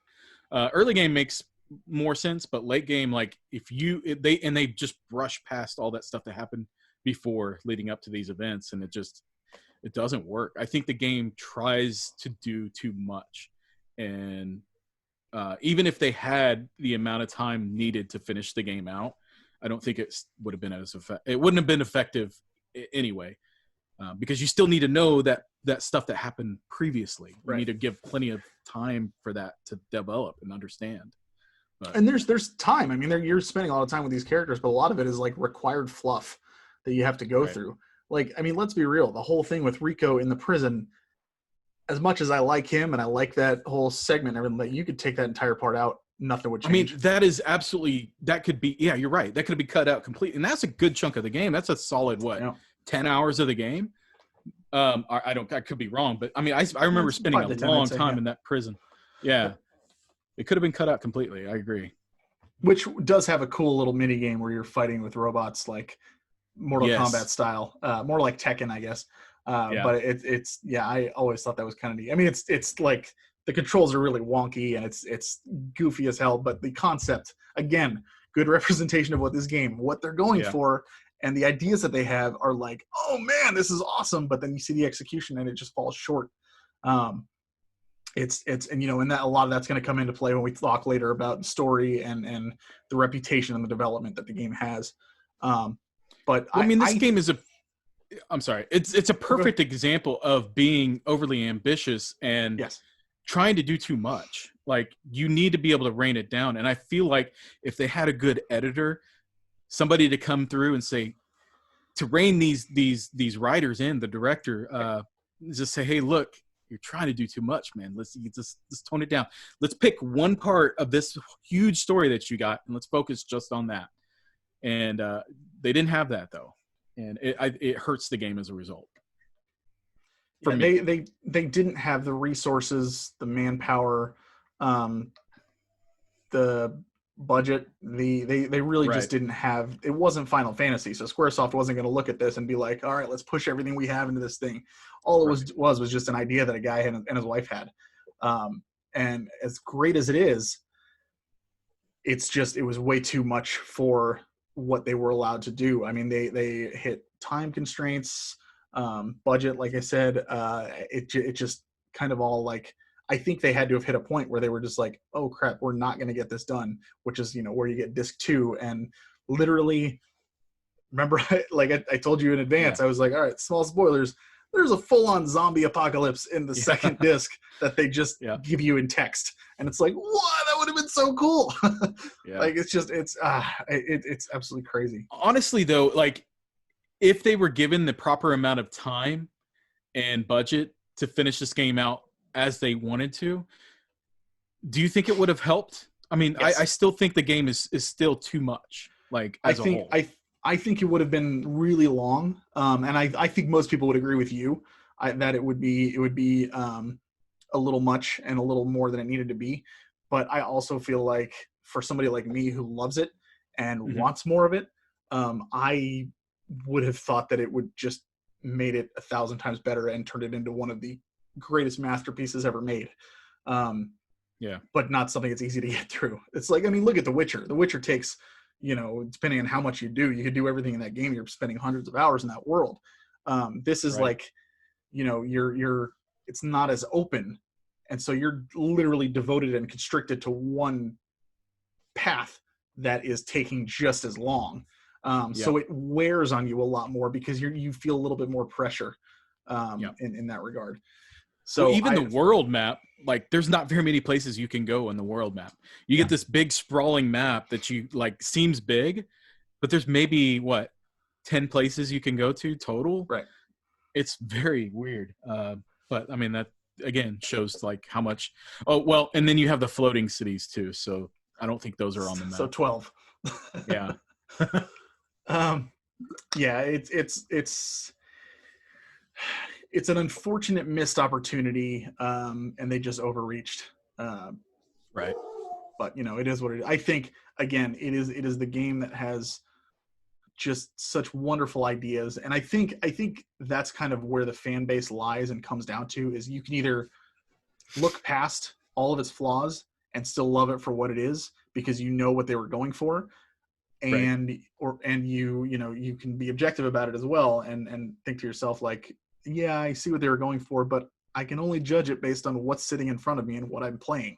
Early game makes more sense, but late game, like they just brush past all that stuff that happened before leading up to these events, and it doesn't work. I think the game tries to do too much, and even if they had the amount of time needed to finish the game out, I don't think it would have been it wouldn't have been effective anyway, because you still need to know that stuff that happened previously. You need to give plenty of time for that to develop and understand. And there's time. I mean, you're spending a lot of time with these characters, but a lot of it is like required fluff that you have to go through. Like, I mean, let's be real. The whole thing with Rico in the prison, as much as I like him and I like that whole segment, everything, you could take that entire part out. Nothing would change. I mean, that could be, you're right. That could be cut out completely. And that's a good chunk of the game. That's a solid, 10 hours of the game? I could be wrong, but I mean, I remember spending a long time in that prison. Yeah. It could have been cut out completely. I agree. Which does have a cool little mini game where you're fighting with robots, like Mortal Kombat style, more like Tekken, I guess. But it's I always thought that was kind of neat. I mean, it's like the controls are really wonky and it's goofy as hell, but the concept, again, good representation of what they're going for, and the ideas that they have are like, oh man, this is awesome, but then you see the execution and it just falls short. It's and and that a lot of that's going to come into play when we talk later about story and the reputation and the development that the game has. But this game is I'm sorry, it's a perfect example of being overly ambitious and trying to do too much. Like, you need to be able to rein it down. And I feel like if they had a good editor, somebody to come through and say, to rein these writers in, the director, just say, hey, look, you're trying to do too much, man. Let's tone it down. Let's pick one part of this huge story that you got, and let's focus just on that. And they didn't have that, though. And it hurts the game as a result. For me. They didn't have the resources, the manpower, the budget. They really just didn't have. It wasn't Final Fantasy, so SquareSoft wasn't going to look at this and be like, all right, let's push everything we have into this thing. All it was just an idea that a guy and his wife had. And as great as it is, it was way too much for what they were allowed to do. I mean, they hit time constraints, budget, like I said. It just kind of all like, I think they had to have hit a point where they were just like, oh crap, we're not going to get this done, which is, where you get disc 2. And literally, remember, like I told you in advance, I was like, all right, small spoilers, there's a full-on zombie apocalypse in the second disc that they just give you in text. And it's like, what? That would have been so cool. Like, it's absolutely crazy. Honestly, though, like, if they were given the proper amount of time and budget to finish this game out as they wanted to, do you think it would have helped? I mean, yes. I still think the game is still too much, like, as a whole. I think it would have been really long, and I think most people would agree with you that it would be a little much and a little more than it needed to be. But I also feel like for somebody like me who loves it and wants more of it, I would have thought that it would just made it 1,000 times better and turned it into one of the greatest masterpieces ever made. But not something that's easy to get through. It's like, I mean, look at The Witcher. The Witcher takes, depending on how much you could do everything in that game. You're spending hundreds of hours in that world. This is like, it's not as open. And so you're literally devoted and constricted to one path that is taking just as long. So it wears on you a lot more because you feel a little bit more pressure in that regard. So even the world map, like, there's not very many places you can go in the world map. You get this big sprawling map that you like seems big, but there's maybe 10 places you can go to total. Right. It's very weird. But I mean, that again shows like how much. Oh, well, and then you have the floating cities too. So I don't think those are on the map. So 12. Yeah. It's an unfortunate missed opportunity, and they just overreached. Right. But it is what it is. I think again, it is the game that has just such wonderful ideas, and I think that's kind of where the fan base lies and comes down to is you can either look past all of its flaws and still love it for what it is because you know what they were going for. And you can be objective about it as well and think to yourself like, yeah, I see what they were going for, but I can only judge it based on what's sitting in front of me and what I'm playing.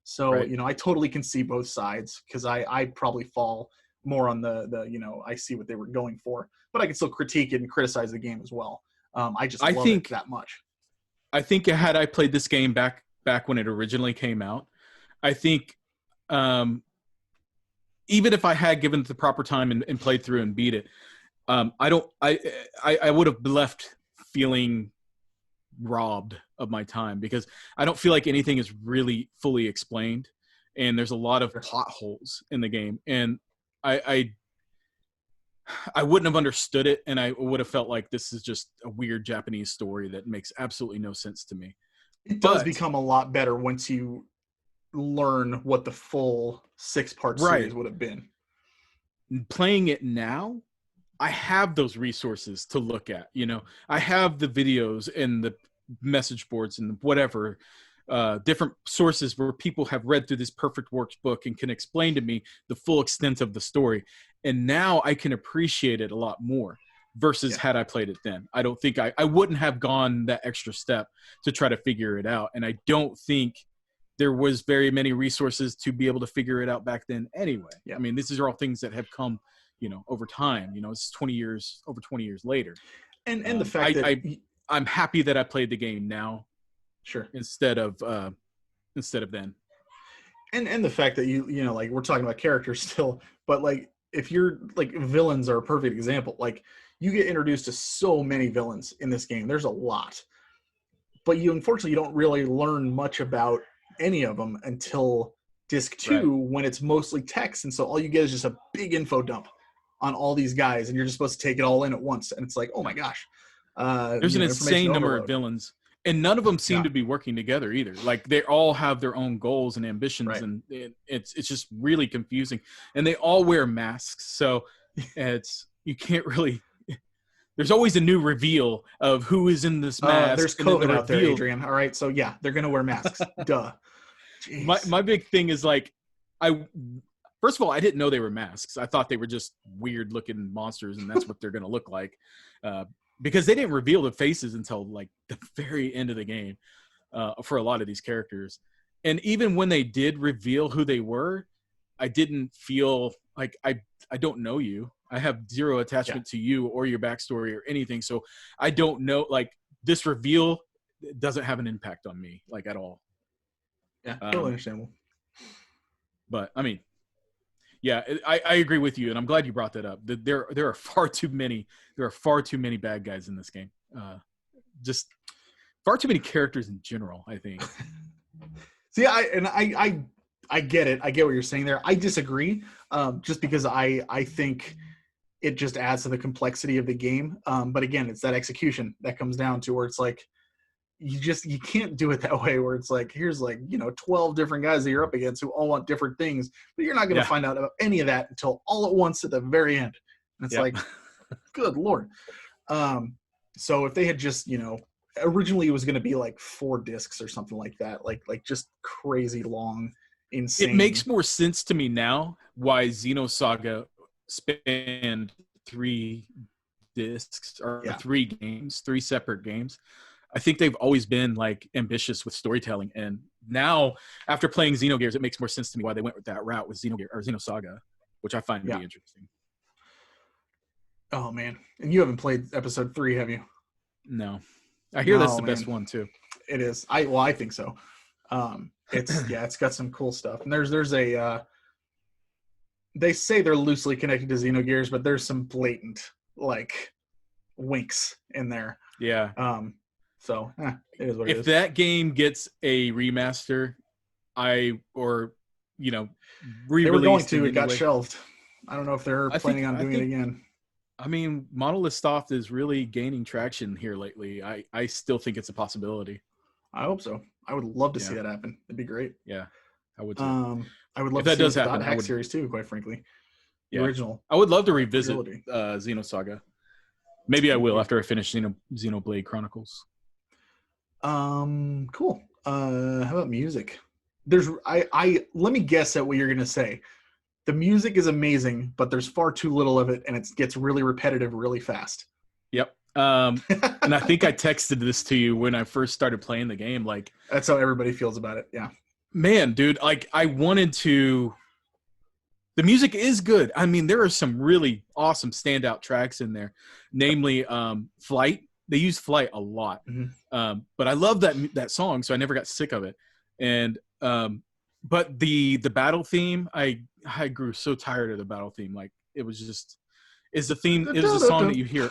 So, I totally can see both sides because I probably fall more on the I see what they were going for, but I can still critique it and criticize the game as well. I love it that much. I think had I played this game back when it originally came out, I think even if I had given it the proper time and played through and beat it, I would have left feeling robbed of my time because I don't feel like anything is really fully explained, and there's a lot of plot holes in the game, and I wouldn't have understood it, and I would have felt like this is just a weird Japanese story that makes absolutely no sense to me. It does become a lot better once you learn what the full 6-part series would have been. Playing it now, I have those resources to look at. I have the videos and the message boards and whatever different sources where people have read through this perfect workbook and can explain to me the full extent of the story. And now I can appreciate it a lot more versus had I played it then. I don't think I wouldn't have gone that extra step to try to figure it out. And I don't think there was very many resources to be able to figure it out back then anyway. Yeah. I mean, these are all things that have come, over time. It's 20 years later. And the fact that I'm happy that I played the game now. Sure. Instead of then. And the fact that like we're talking about characters still, but like if you're like villains are a perfect example. Like you get introduced to so many villains in this game. There's a lot. But unfortunately you don't really learn much about any of them until disc 2 when it's mostly text, and so all you get is just a big info dump on all these guys, and you're just supposed to take it all in at once, and it's like, oh my gosh, there's an insane number of villains, and none of them seem to be working together either. Like they all have their own goals and ambitions, and it's just really confusing, and they all wear masks, so you can't really. There's always a new reveal of who is in this mask. There's COVID out there, Adrian. All right, so yeah, they're gonna wear masks. Duh. My big thing is like, first of all, I didn't know they were masks. I thought they were just weird looking monsters, and that's what they're gonna look like, because they didn't reveal the faces until like the very end of the game for a lot of these characters. And even when they did reveal who they were, I didn't feel like I don't know you. I have zero attachment to you or your backstory or anything. So I don't know, like this reveal doesn't have an impact on me like at all. Yeah, totally understandable. But I mean, yeah, I agree with you, and I'm glad you brought that up. There are far too many bad guys in this game. Just far too many characters in general, I think. See, I get it. I get what you're saying there. I disagree, just because I think it just adds to the complexity of the game. But again, it's that execution that comes down to where it's like, you can't do it that way where it's like, here's like, 12 different guys that you're up against who all want different things, but you're not going to find out about any of that until all at once at the very end. And it's like, good Lord. So if they had just, originally it was going to be like 4 discs or something like that, like just crazy long, insane. It makes more sense to me now why Xenosaga spanned 3 discs or 3 games, 3 separate games. I think they've always been like ambitious with storytelling, and now after playing Xenogears, it makes more sense to me why they went with that route with Xenosaga, which I find to be interesting. Oh man, and you haven't played episode 3, have you? No, I hear that's the best one too. It is. I think so. It's got some cool stuff, and there's a. They say they're loosely connected to Xenogears, but there's some blatant like winks in there. Yeah. So it is what it is. If that game gets a remaster, re-released. They were going to. It got shelved. I don't know if they're planning on doing it again. I mean, Monolith Soft is really gaining traction here lately. I still think it's a possibility. I hope so. I would love to see that happen. It'd be great. Yeah, I would too. I would love to see the Dot Hack series too, quite frankly. The original. I would love to revisit Xenosaga. Maybe I will after I finish Xenoblade Chronicles. Cool. How about music? Let me guess at what you're gonna say. The music is amazing, but there's far too little of it, and it gets really repetitive really fast. Yep. And I think I texted this to you when I first started playing the game. Like that's how everybody feels about it. Yeah. Man, dude, like I wanted to. The music is good. I mean, there are some really awesome standout tracks in there, namely Flight. They use Flight a lot, but I love that song, so I never got sick of it. And but the battle theme, I grew so tired of the battle theme. Like it was just is the theme is the song that you hear,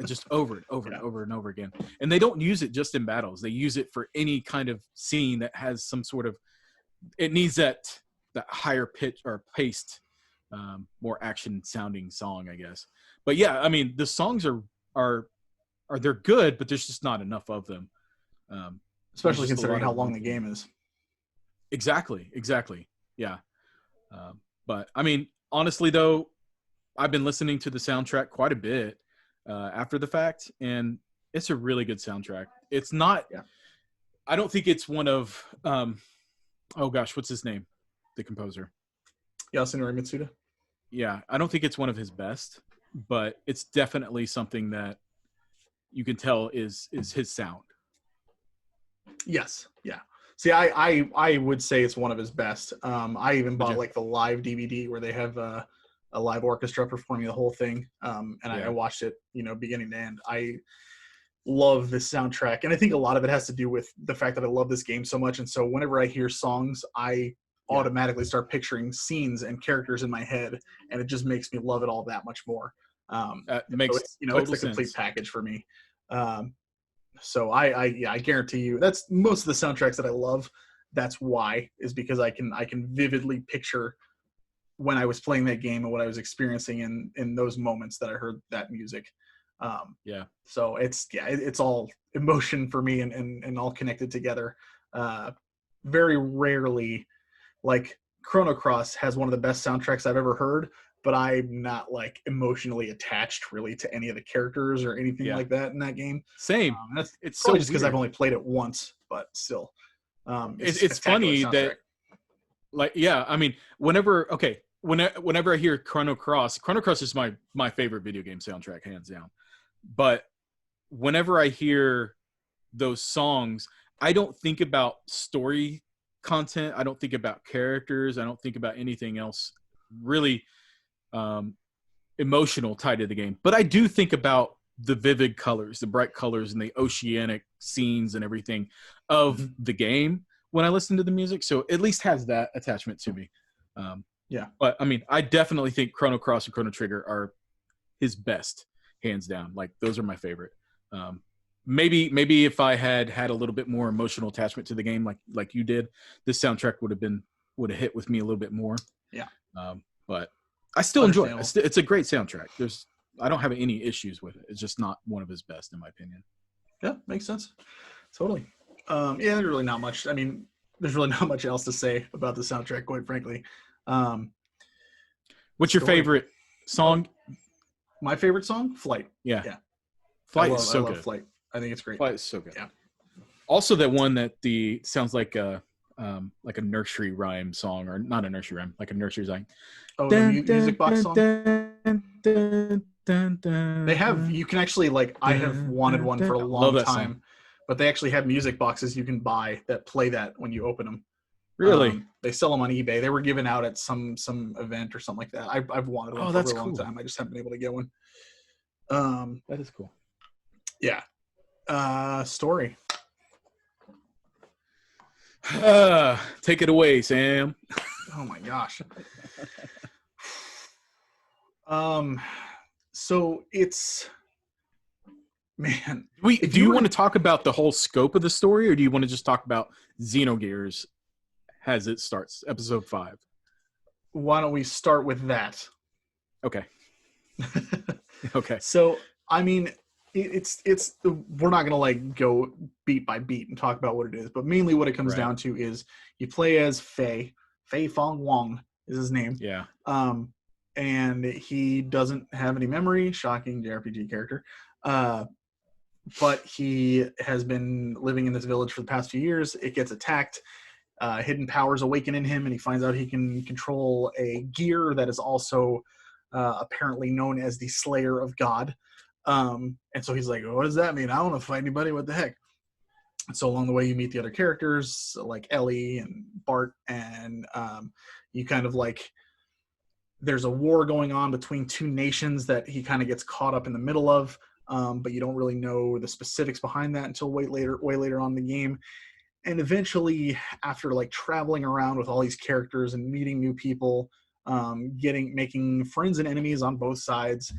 just over and over and over and over again. And they don't use it just in battles; they use it for any kind of scene that has some sort of. It needs that higher pitch or paced, more action sounding song, I guess. But yeah, I mean, the songs are they're good, but there's just not enough of them. Especially considering how long the game is. Exactly. Yeah. But I mean, honestly though, I've been listening to the soundtrack quite a bit after the fact, and it's a really good soundtrack. It's not, I don't think it's one of, oh gosh, what's his name? The composer. Yasunori Mitsuda. yeah, I don't think it's one of his best, but it's definitely something that you can tell is his sound. Yes. Yeah. See, I would say it's one of his best. I even bought like the live DVD where they have a live orchestra performing the whole thing. And I watched it, beginning to end. I love this soundtrack. And I think a lot of it has to do with the fact that I love this game so much. And so whenever I hear songs, I automatically start picturing scenes and characters in my head. And it just makes me love it all that much more. Makes so it's the complete package for me. So I guarantee you that's most of the soundtracks that I love. That's why, is because I can vividly picture when I was playing that game and what I was experiencing in those moments that I heard that music. So it's all emotion for me and all connected together. Very rarely, like Chrono Cross has one of the best soundtracks I've ever heard, but I'm not like emotionally attached really to any of the characters or anything like that in that game. Same. It's probably just because I've only played it once, but still. It's funny that, like, I mean, whenever I hear Chrono Cross is my favorite video game soundtrack, hands down. But whenever I hear those songs, I don't think about story content. I don't think about characters. I don't think about anything else really emotional tied to the game. But I do think about the vivid colors, the bright colors, and the oceanic scenes and everything of the game when I listen to the music. So at least has that attachment to me. But I mean, I definitely think Chrono Cross and Chrono Trigger are his best, hands down. Like, those are my favorite. Maybe if I had a little bit more emotional attachment to the game, like you did, this soundtrack would have hit with me a little bit more. Yeah. But I still enjoy it. It's a great soundtrack. I don't have any issues with it. It's just not one of his best, in my opinion. Yeah, makes sense. Totally. There's really not much. I mean, there's really not much else to say about the soundtrack, quite frankly. What's your favorite song? My favorite song? Flight. Yeah. Flight is so good. I love Flight. I think it's great. Flight is so good. Yeah. Also, that one that sounds like a nursery rhyme song, or not a nursery rhyme, like a nursery song. Oh, the music box song. They have. You can actually I have wanted one for a long time, but they actually have music boxes you can buy that play that when you open them. Really? They sell them on eBay. They were given out at some event or something like that. I've wanted one for a long time. I just haven't been able to get one. That is cool. Yeah. Story. Take it away, Sam. Oh my gosh. So it's, man. Do you want to talk about the whole scope of the story, or do you want to just talk about Xenogears as it starts, episode 5? Why don't we start with that? Okay. Okay. So, I mean, we're not gonna go beat by beat and talk about what it is, but mainly what it comes down to is you play as Faye Fong Wong is his name. Yeah. And he doesn't have any memory. Shocking JRPG character. But he has been living in this village for the past few years. It gets attacked. Hidden powers awaken in him, and he finds out he can control a gear that is also apparently known as the Slayer of God. And so he's like, what does that mean? I don't want to fight anybody. What the heck? And so along the way, you meet the other characters like Ellie and Bart, and you kind of there's a war going on between two nations that he kind of gets caught up in the middle of, but you don't really know the specifics behind that until way later on in the game. And eventually, after traveling around with all these characters and meeting new people, making friends and enemies on both sides,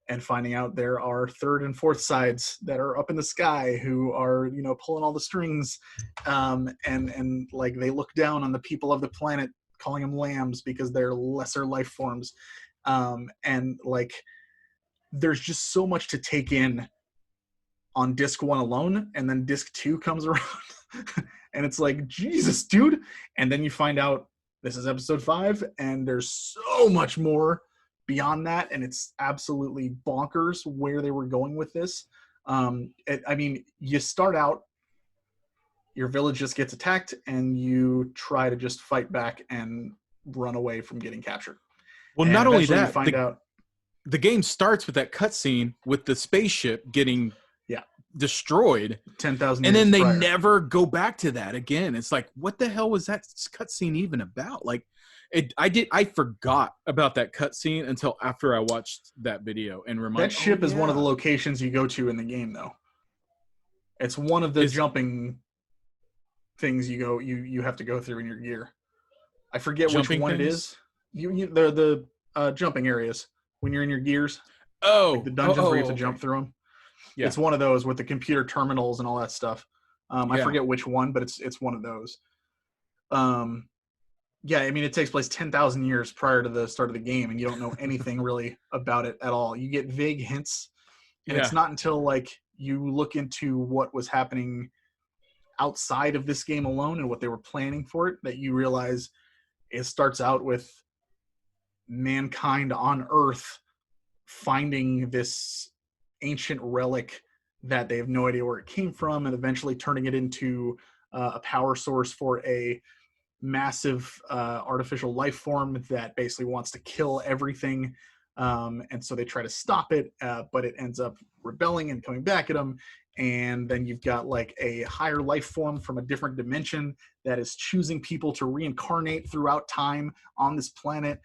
and finding out there are third and fourth sides that are up in the sky who are, pulling all the strings, and they look down on the people of the planet, calling them lambs because they're lesser life forms. There's just so much to take in on disc 1 alone, and then disc 2 comes around and it's like, Jesus, dude. And then you find out this is episode 5, and there's so much more beyond that, and it's absolutely bonkers where they were going with this. You start out, your village just gets attacked, and you try to just fight back and run away from getting captured. Well, not only that, find out the game starts with that cutscene with the spaceship getting destroyed 10,000 and then they prior. never go back to that again. It's like, what the hell was that cutscene even about? Like, I forgot about that cutscene until after I watched that video and reminded. That ship is one of the locations you go to in the game, though. It's one of the jumping things you have to go through in your gear. I forget which one it is. The jumping areas when you're in your gears. Oh, like the dungeons where you have to jump through them. Yeah. It's one of those with the computer terminals and all that stuff. I forget which one, but it's one of those. Yeah, I mean, it takes place 10,000 years prior to the start of the game, and you don't know anything really about it at all. You get vague hints, and it's not until like you look into what was happening outside of this game alone and what they were planning for it that you realize it starts out with mankind on Earth finding this ancient relic that they have no idea where it came from, and eventually turning it into a power source for a massive artificial life form that basically wants to kill everything. And so they try to stop it, but it ends up rebelling and coming back at them. And then you've got like a higher life form from a different dimension that is choosing people to reincarnate throughout time on this planet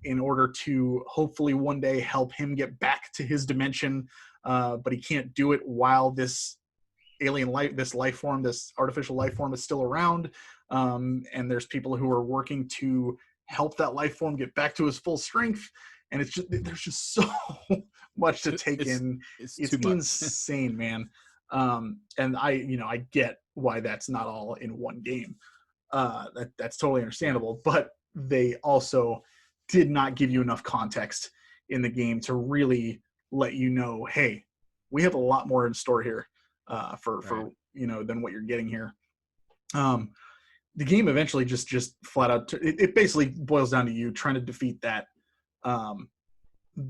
in order to hopefully one day help him get back to his dimension. But he can't do it while this alien life, this life form, this artificial life form is still around. And there's people who are working to help that life form get back to his full strength. And it's just, there's just so much to take in. It's insane, man. And I get why that's not all in one game. That's totally understandable, but they also did not give you enough context in the game to really let you know, hey, we have a lot more in store here for than what you're getting here. The game eventually just flat out it basically boils down to you trying to defeat that.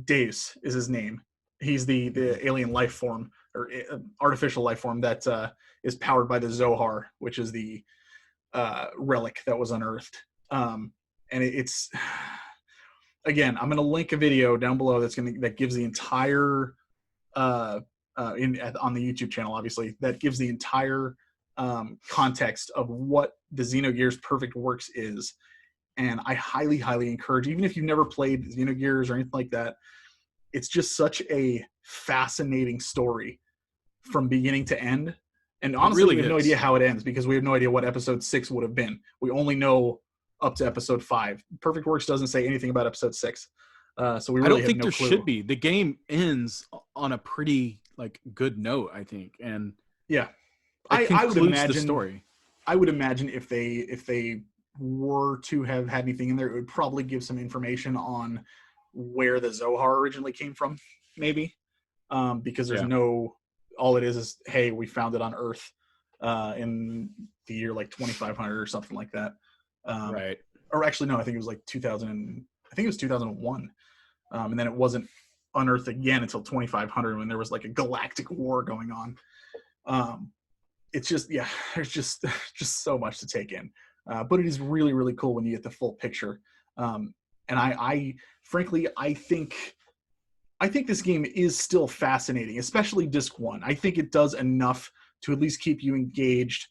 Deus is his name. He's the alien life form or artificial life form that is powered by the Zohar, which is the relic that was unearthed. And it's again, I'm gonna link a video down below that gives the entire on the YouTube channel, obviously, that gives the entire context of what the Xenogears Perfect Works is. And I highly, highly encourage, even if you've never played Xenogears or anything like that, it's just such a fascinating story from beginning to end. And honestly, we have no idea how it ends because we have no idea what episode 6 would have been. We only know up to episode 5. Perfect Works doesn't say anything about episode 6. So we really I don't think there should be. The game ends on a pretty good note, I think. And yeah, I would imagine the story. I would imagine if they were to have had anything in there, it would probably give some information on where the Zohar originally came from, maybe, because there's all it is hey, we found it on Earth in the year 2500 or something like that. Right. Or actually, no, I think it was 2001. And then it wasn't unearthed again until 2500 when there was a galactic war going on. It's just, there's just so much to take in. But it is really, really cool when you get the full picture. And I frankly, I think this game is still fascinating, especially disc 1. I think it does enough to at least keep you engaged.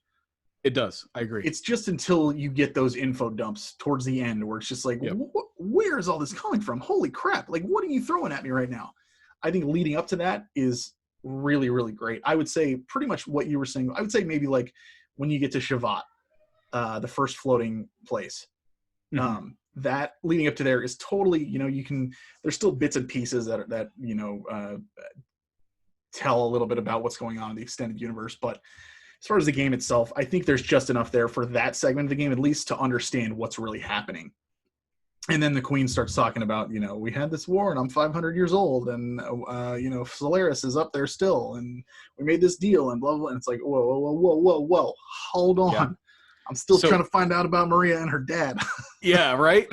It does. I agree. It's just until you get those info dumps towards the end where it's just where is all this coming from? Holy crap. What are you throwing at me right now? I think leading up to that is really, really great. I would say pretty much what you were saying. I would say maybe when you get to Shavat, the first floating place. Mm-hmm. That leading up to there is totally, there's still bits and pieces that tell a little bit about what's going on in the extended universe. But as far as the game itself, I think there's just enough there for that segment of the game, at least, to understand what's really happening. And then the Queen starts talking about, we had this war and I'm 500 years old and, Solaris is up there still and we made this deal and blah, blah. And it's like, whoa. Hold on. Yeah. I'm still trying to find out about Maria and her dad. Yeah, right?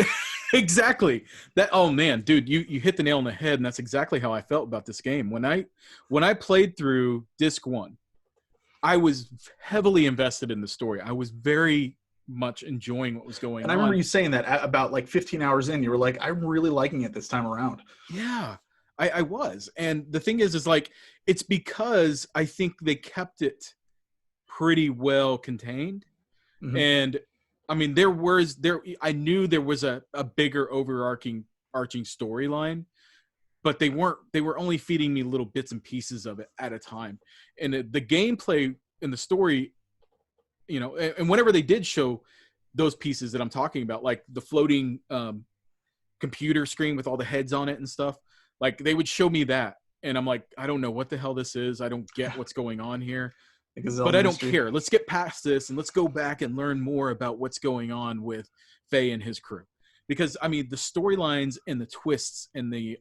Exactly. Oh man, dude, you hit the nail on the head, and that's exactly how I felt about this game. When I played through disc 1, I was heavily invested in the story. I was very much enjoying what was going on. And I remember you saying that about like 15 hours in, you were like, I'm really liking it this time around. Yeah, I was. And the thing is like, it's because I think they kept it pretty well contained. Mm-hmm. And I mean, I knew there was a bigger overarching storyline, but they were only feeding me little bits and pieces of it at a time. And the gameplay and the story, you know, and whenever they did show those pieces that I'm talking about, like the floating computer screen with all the heads on it and stuff, like they would show me that. And I'm like, I don't know what the hell this is. I don't get what's going on here. But I don't care. Let's get past this and let's go back and learn more about what's going on with Faye and his crew. Because, I mean, the storylines and the twists and the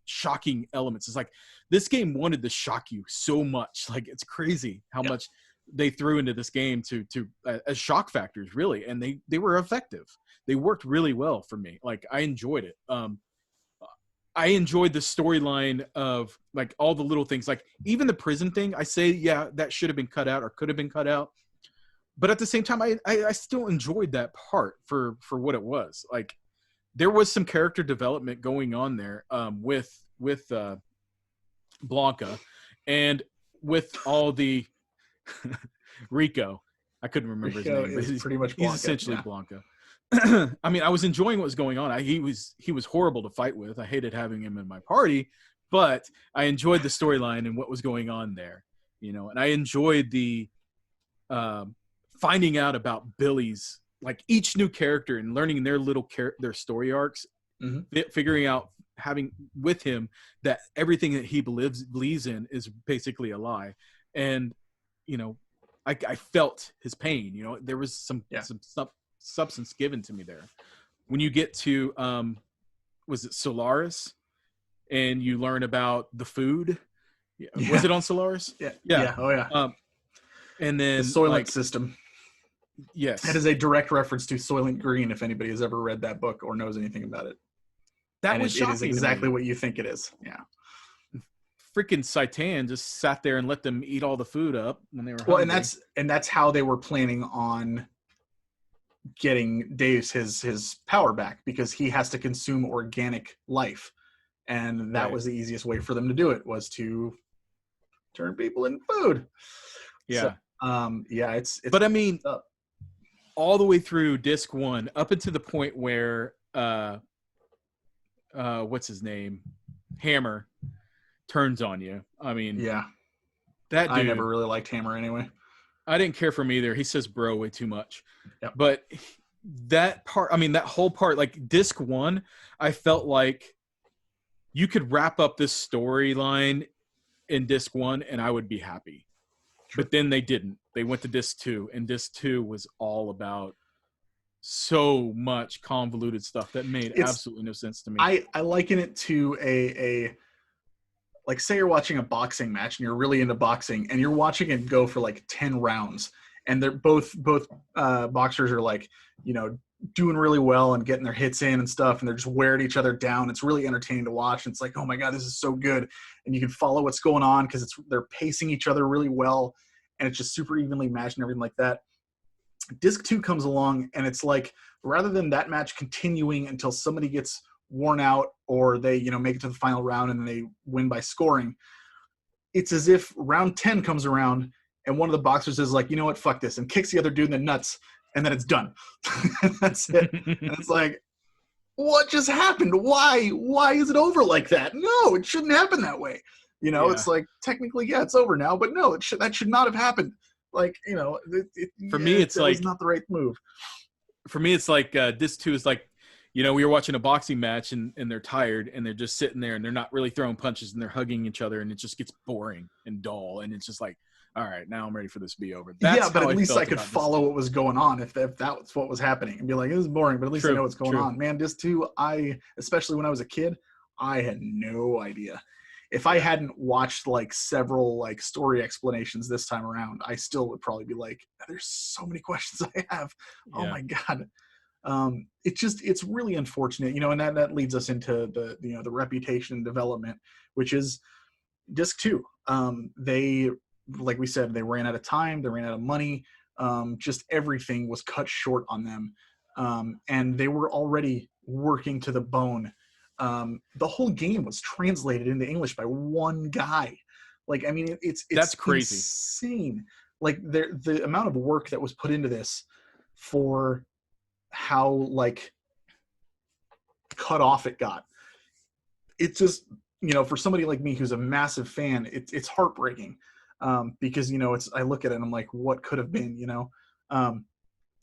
shocking elements, it's like this game wanted to shock you so much. Like, it's crazy how much they threw into this game to as shock factors, really. And they were effective. They worked really well for me. Like, I enjoyed it. I enjoyed the storyline of like all the little things, like even the prison thing. I say, yeah, that should have been cut out or could have been cut out. But at the same time, I still enjoyed that part for what it was. Like there was some character development going on there with Blanca and with all the Rico. I couldn't remember Rico his name, but he's pretty much Blanca. He's essentially Blanca. I mean, I was enjoying what was going on. He was horrible to fight with. I hated having him in my party, but I enjoyed the storyline and what was going on there, you know. And I enjoyed the finding out about Billy's, like each new character and learning their their story arcs, figuring out having with him that everything that he believes in is basically a lie, and you know, I felt his pain. You know, there was some substance given to me there. When you get to was it Solaris and you learn about the food, was it on Solaris? Yeah. Oh yeah. And then the Soylent system. Yes, that is a direct reference to Soylent Green, if anybody has ever read that book or knows anything about it. That was shocking. It is exactly what you think it is. Yeah. Freaking Saitan just sat there and let them eat all the food up when they were hungry. Well, and that's how they were planning on getting Deus his power back, because he has to consume organic life, and that was the easiest way for them to do it, was to turn people into food. Yeah. So, it's but I mean, all the way through disc 1 up until the point where what's his name, Hammer, turns on you. I mean, that dude, I never really liked Hammer anyway. I didn't care for him either. He says bro way too much. Yep. But that part, I mean, that whole part, like disc 1, I felt like you could wrap up this storyline in disc 1 and I would be happy. Sure. But then they didn't. They went to disc 2, and disc 2 was all about so much convoluted stuff that made absolutely no sense to me. I liken it to a like, say you're watching a boxing match and you're really into boxing and you're watching it go for like 10 rounds, and they're both boxers are like, you know, doing really well and getting their hits in and stuff, and they're just wearing each other down. It's really entertaining to watch. And it's like, oh my God, this is so good. And you can follow what's going on because they're pacing each other really well, and it's just super evenly matched and everything like that. Disc 2 comes along, and it's like, rather than that match continuing until somebody gets worn out or they, you know, make it to the final round and then they win by scoring, it's as if round 10 comes around and one of the boxers is like, you know what, fuck this, and kicks the other dude in the nuts, and then it's done. That's it. And it's like, what just happened? Why is it over like that? No, it shouldn't happen that way. You know, It's like, technically, it's over now, but no, that should not have happened. Like, you know, for me, it's like, not the right move. For me, it's like disc 2 is like, you know, we were watching a boxing match and they're tired and they're just sitting there and they're not really throwing punches and they're hugging each other, and it just gets boring and dull, and it's just like, all right, now I'm ready for this to be over. But at least I could follow what was going on if that was what was happening, and be like, this is boring, but at least I know what's going on. Man, disc 2, especially when I was a kid, I had no idea. If I hadn't watched like several like story explanations this time around, I still would probably be like, there's so many questions I have. Oh my God. It's really unfortunate, you know, and that leads us into the, you know, the reputation and development, which is disc 2. They, like we said, they ran out of time, they ran out of money. Just everything was cut short on them. And they were already working to the bone. The whole game was translated into English by one guy. Like, I mean, it's that's crazy, insane. Like the amount of work that was put into this for how like cut off it got. It just, for somebody like me who's a massive fan, it's heartbreaking, because I look at it and I'm like, what could have been,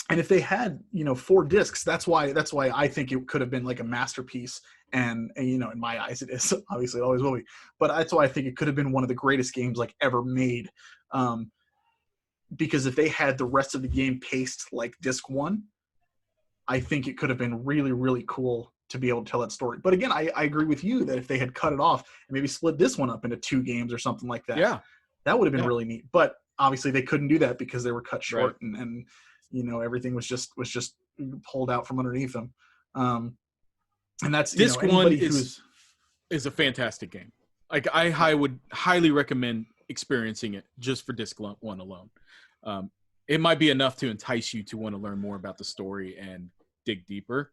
and if they had 4 discs, that's why I think it could have been like a masterpiece, and in my eyes it is. Obviously it always will be, but that's why I think it could have been one of the greatest games like ever made, because if they had the rest of the game paced like disc 1, I think it could have been really, really cool to be able to tell that story. But again, I agree with you that if they had cut it off and maybe split this one up into 2 games or something like that, that would have been really neat. But obviously they couldn't do that because they were cut short, and everything was just pulled out from underneath them. And that's Disc 1 is a fantastic game. Like I would highly recommend experiencing it just for Disc 1 alone. It might be enough to entice you to want to learn more about the story and dig deeper.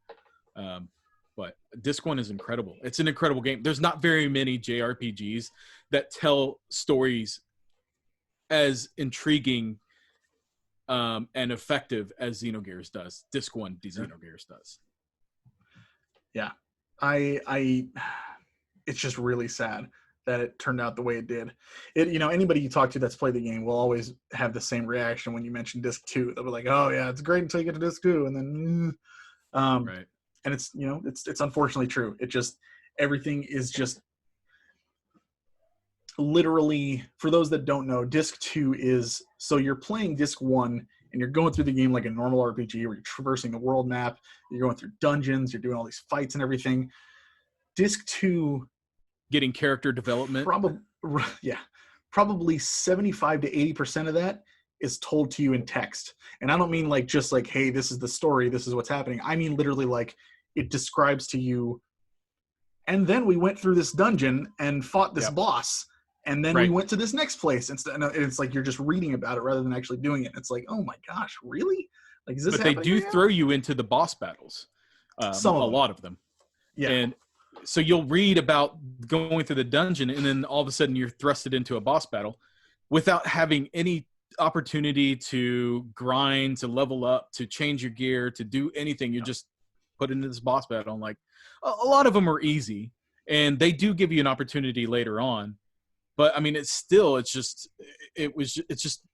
But Disc 1 is incredible. It's an incredible game. There's not very many JRPGs that tell stories as intriguing and effective as Xenogears does. Disc 1 Xenogears does. Yeah. It's just really sad that it turned out the way it did. Anybody you talk to that's played the game will always have the same reaction when you mention Disc 2. They'll be like, oh yeah, it's great until you get to Disc 2, and then right. And it's it's unfortunately true. It just, everything is just literally, for those that don't know, Disc 2 is, so you're playing Disc 1 and you're going through the game like a normal RPG where you're traversing the world map, you're going through dungeons, you're doing all these fights and everything. Disc 2, getting character development, probably 75 to 80% of that is told to you in text. And I don't mean like just like, hey, this is the story, this is what's happening. I mean literally like it describes to you, and then we went through this dungeon and fought this boss, and then we went to this next place. And it's like you're just reading about it rather than actually doing it. It's like, oh my gosh, really? Like, is this but they do throw you into the boss battles, a lot of them. Yeah. And so you'll read about going through the dungeon, and then all of a sudden you're thrusted into a boss battle without having any opportunity to grind, to level up, to change your gear, to do anything. You're just put into this boss battle. And like a lot of them are easy, and they do give you an opportunity later on. But I mean, it's just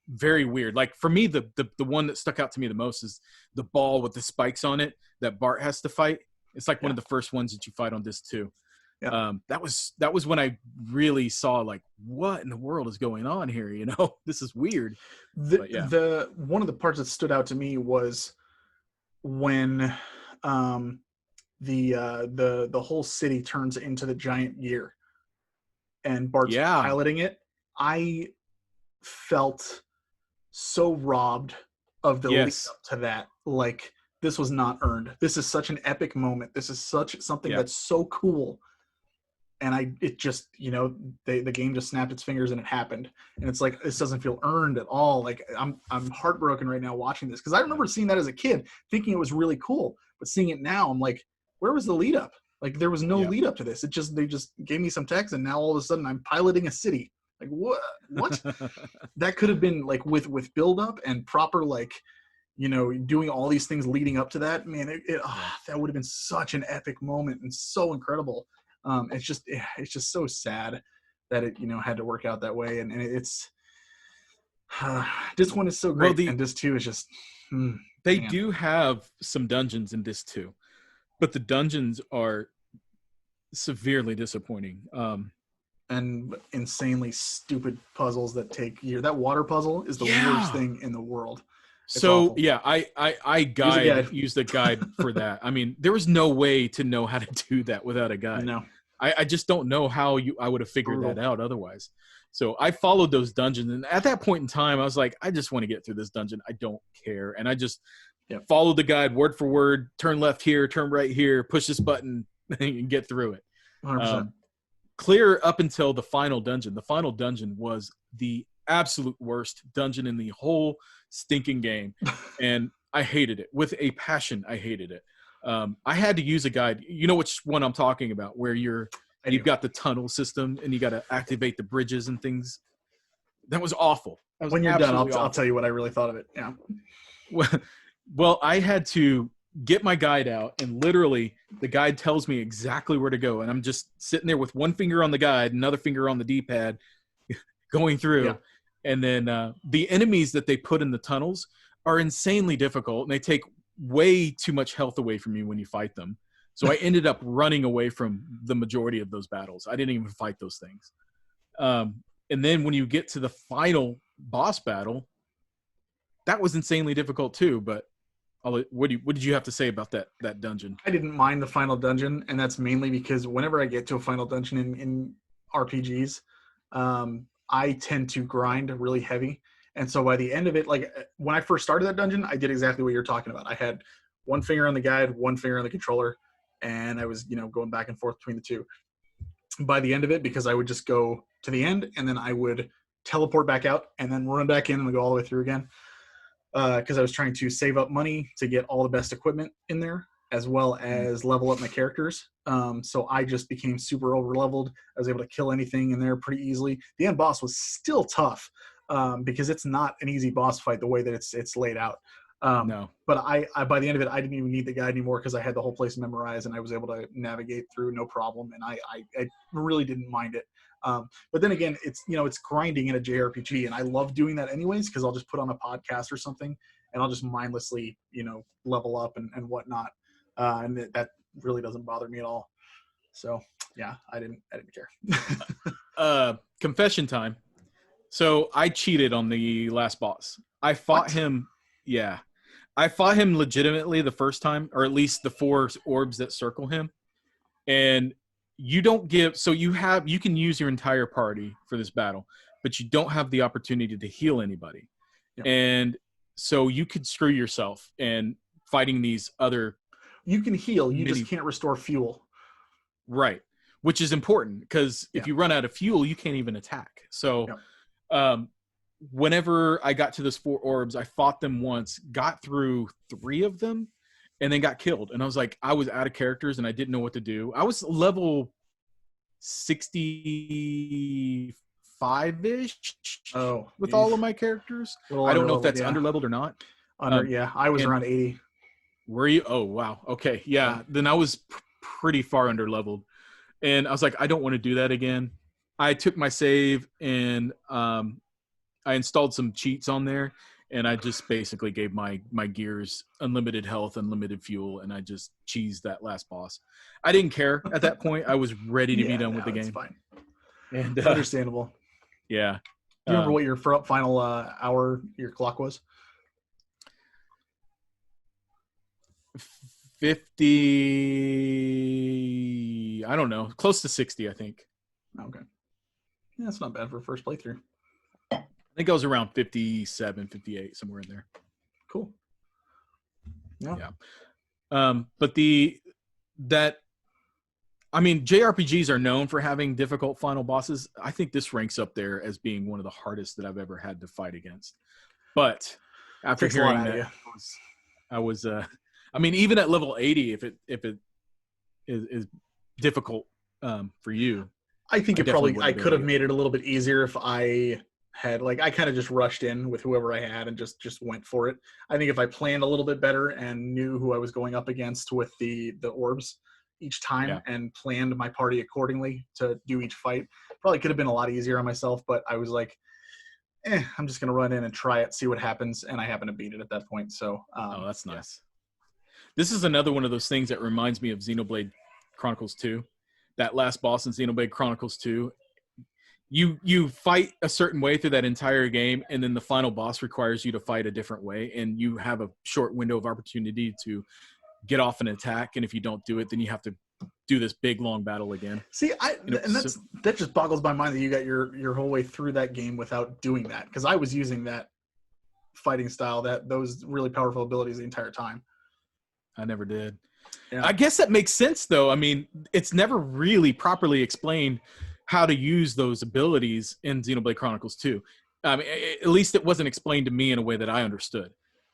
very weird. Like for me, the one that stuck out to me the most is the ball with the spikes on it that Bart has to fight. It's like one of the first ones that you fight on Disc 2. Yeah. That was when I really saw like, what in the world is going on here? This is weird. The one of the parts that stood out to me was when the whole city turns into the giant gear and Bart's piloting it. I felt so robbed of the lead up to that. Like, this was not earned. This is such an epic moment. This is something that's so cool. And the game just snapped its fingers and it happened. And it's like, this doesn't feel earned at all. Like I'm heartbroken right now watching this, because I remember seeing that as a kid thinking it was really cool, but seeing it now, I'm like, where was the lead up? Like, there was no lead up to this. They just gave me some text, and now all of a sudden I'm piloting a city. Like, what? That could have been like with build up and proper, like, doing all these things leading up to that. Man, that would have been such an epic moment and so incredible. It's just so sad that it had to work out that way, and it's Disc 1 is so great, and Disc 2 is just they do have some dungeons in Disc 2, but the dungeons are severely disappointing, and insanely stupid puzzles that take years. That water puzzle is the worst thing in the world. It's so awful. Yeah, I used a guide for that. I mean, there was no way to know how to do that without a guide. No. I just don't know how I would have figured that out otherwise. So I followed those dungeons, and at that point in time, I was like, I just want to get through this dungeon. I don't care. And I just followed the guide word for word, turn left here, turn right here, push this button, and get through it. 100%. Clear up until the final dungeon. The final dungeon was the absolute worst dungeon in the whole stinking game. And I hated it with a passion. I hated it. I had to use a guide. You know which one I'm talking about, where you've got the tunnel system and you got to activate the bridges and things. That was awful. That was when you're done, I'll tell you what I really thought of it. Yeah. Well, I had to get my guide out, and literally the guide tells me exactly where to go. And I'm just sitting there with one finger on the guide, another finger on the D-pad going through. Yeah. And then the enemies that they put in the tunnels are insanely difficult, and they take way too much health away from you when you fight them. So I ended up running away from the majority of those battles. I didn't even fight those things. And then when you get to the final boss battle, that was insanely difficult too. But what did you have to say about that dungeon? I didn't mind the final dungeon, and that's mainly because whenever I get to a final dungeon in RPGs, I tend to grind really heavy. And so by the end of it, like when I first started that dungeon, I did exactly what you're talking about. I had one finger on the guide, one finger on the controller, and I was, going back and forth between the two. By the end of it, because I would just go to the end and then I would teleport back out and then run back in and go all the way through again. Because I was trying to save up money to get all the best equipment in there, as well as level up my characters. So I just became super over leveled. I was able to kill anything in there pretty easily. The end boss was still tough, because it's not an easy boss fight the way that it's laid out. No. But I by the end of it, I didn't even need the guide anymore because I had the whole place memorized and I was able to navigate through no problem. And I really didn't mind it. But then again, it's grinding in a JRPG, and I love doing that anyways because I'll just put on a podcast or something and I'll just mindlessly level up and whatnot, and that really doesn't bother me at all. So yeah, I didn't care. Confession time. So I cheated on the last boss. I fought him. Yeah, I fought him legitimately the first time, or at least the 4 orbs that circle him, and you don't give, so you can use your entire party for this battle, but you don't have the opportunity to heal anybody. Yeah. And so you could screw yourself and fighting these other. You can heal, you just can't restore fuel. Right. Which is important because if you run out of fuel, you can't even attack. So whenever I got to those 4 orbs, I fought them once, got through 3 of them, and then got killed. And I was like, I was out of characters and I didn't know what to do. I was level 65-ish with all of my characters. I don't know if that's underleveled or not. I was around 80. Were you? Oh, wow. Okay. Yeah. Then I was pretty far underleveled. And I was like, I don't want to do that again. I took my save and I installed some cheats on there. And I just basically gave my gears unlimited health, unlimited fuel, and I just cheesed that last boss. I didn't care at that point. I was ready to be done with the game. Fine. And understandable. Yeah. Do you remember what your final hour your clock was? 50. I don't know. Close to 60, I think. Okay. Yeah, that's not bad for a first playthrough. I think I was around 57, 58, somewhere in there. Cool. Yeah. But JRPGs are known for having difficult final bosses. I think this ranks up there as being one of the hardest that I've ever had to fight against. But after hearing that, I was even at level 80, if it is difficult for you, I think I could have made it a little bit easier if I had, I kind of just rushed in with whoever I had and just went for it. I think if I planned a little bit better and knew who I was going up against with the orbs each time and planned my party accordingly to do each fight, probably could have been a lot easier on myself. But I was like, I'm just going to run in and try it, see what happens. And I happened to beat it at that point. So, that's nice. This is another one of those things that reminds me of Xenoblade Chronicles 2. That last boss in Xenoblade Chronicles 2. You fight a certain way through that entire game, and then the final boss requires you to fight a different way, and you have a short window of opportunity to get off an attack, and if you don't do it, then you have to do this big long battle again. See, that just boggles my mind that you got your whole way through that game without doing that, because I was using that fighting style, those really powerful abilities the entire time. I never did. Yeah. I guess that makes sense, though. I mean, it's never really properly explained how to use those abilities in Xenoblade Chronicles 2. I mean, at least it wasn't explained to me in a way that I understood.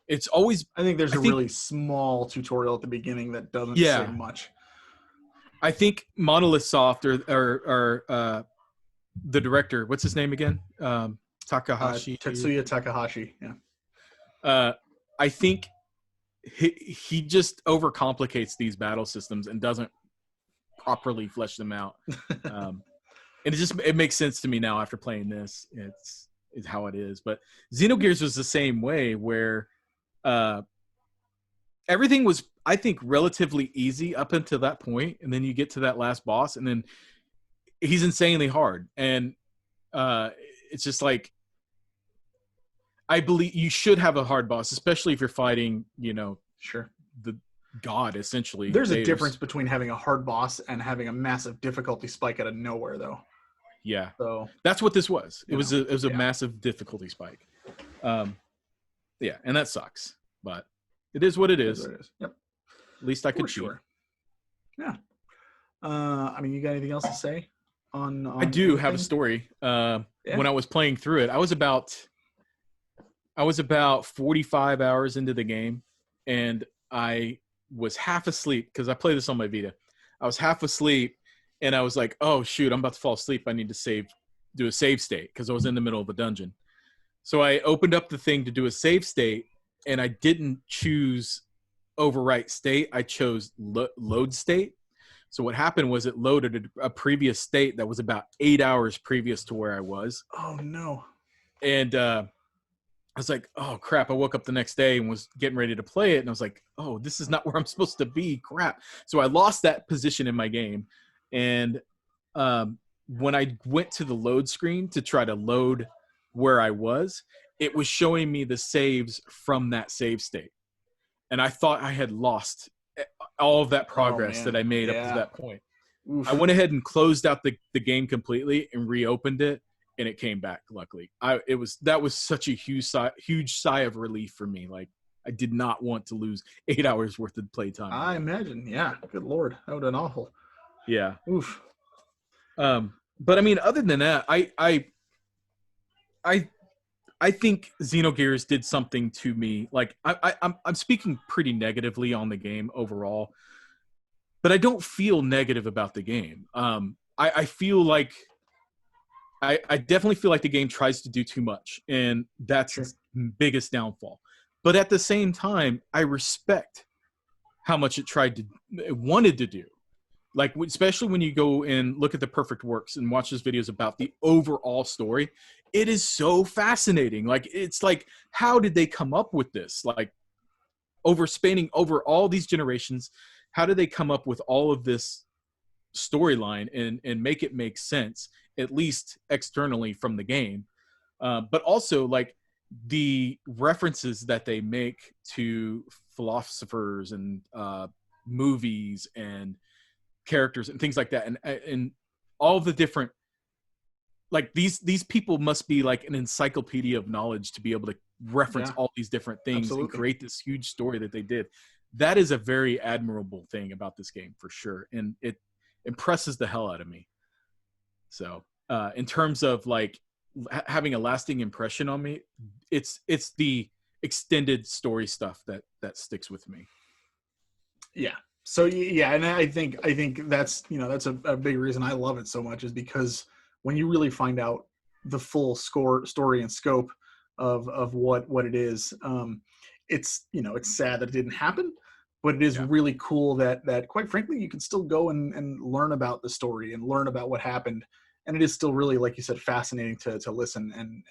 It's always. I think there's a really small tutorial at the beginning that doesn't say much. I think Monolith Soft or the director, what's his name again? Takahashi. Tetsuya Takahashi. Yeah. I think he just overcomplicates these battle systems and doesn't properly flesh them out. And it makes sense to me now after playing this. It's how it is. But Xenogears was the same way, where everything was, I think, relatively easy up until that point, and then you get to that last boss, and then he's insanely hard. And it's just like, I believe you should have a hard boss, especially if you're fighting, sure, the god, essentially. There's a difference between having a hard boss and having a massive difficulty spike out of nowhere, though. Yeah. So that's what this was. It was a massive difficulty spike. Yeah, and that sucks, but it is what it is. Yep. At least I could cheat. Sure. Yeah. I mean, you got anything else to say on I do anything? Have a story. When I was playing through it, I was about 45 hours into the game, and I was half asleep because I play this on my Vita. I was half asleep, and I was like, "Oh shoot, I'm about to fall asleep. I need to do a save state," because I was in the middle of a dungeon. So I opened up the thing to do a save state, and I didn't choose overwrite state. I chose load state. So what happened was it loaded a previous state that was about 8 hours previous to where I was. Oh no! And I was like, oh, crap. I woke up the next day and was getting ready to play it. And I was like, oh, this is not where I'm supposed to be. Crap. So I lost that position in my game. And when I went to the load screen to try to load where I was, it was showing me the saves from that save state. And I thought I had lost all of that progress that I made up to that point. Oof. I went ahead and closed out the game completely and reopened it. And it came back, luckily. That was such a huge sigh of relief for me. Like, I did not want to lose 8 hours worth of playtime. I imagine, yeah. Good Lord, that would have been awful. Yeah. Oof. But I mean, other than that, I think Xenogears did something to me. Like, I'm speaking pretty negatively on the game overall, but I don't feel negative about the game. I feel like. I definitely feel like the game tries to do too much, and that's its biggest downfall. But at the same time, I respect how much it wanted to do. Like, especially when you go and look at the Perfect Works and watch those videos about the overall story, it is so fascinating. Like, it's like, how did they come up with this? Like, spanning over all these generations, how did they come up with all of this storyline and make it make sense, at least externally from the game, but also like the references that they make to philosophers and movies and characters and things like that, and all the different, like, these people must be like an encyclopedia of knowledge to be able to reference all these different things and create this huge story that they did. That is a very admirable thing about this game, for sure, and it impresses the hell out of me. So in terms of like having a lasting impression on me, it's the extended story stuff that sticks with me. Yeah. So yeah, and I think that's that's a big reason I love it so much, is because when you really find out the full story and scope of what it is, it's it's sad that it didn't happen. But it is really cool that quite frankly, you can still go and learn about the story and learn about what happened. And it is still really, like you said, fascinating to listen and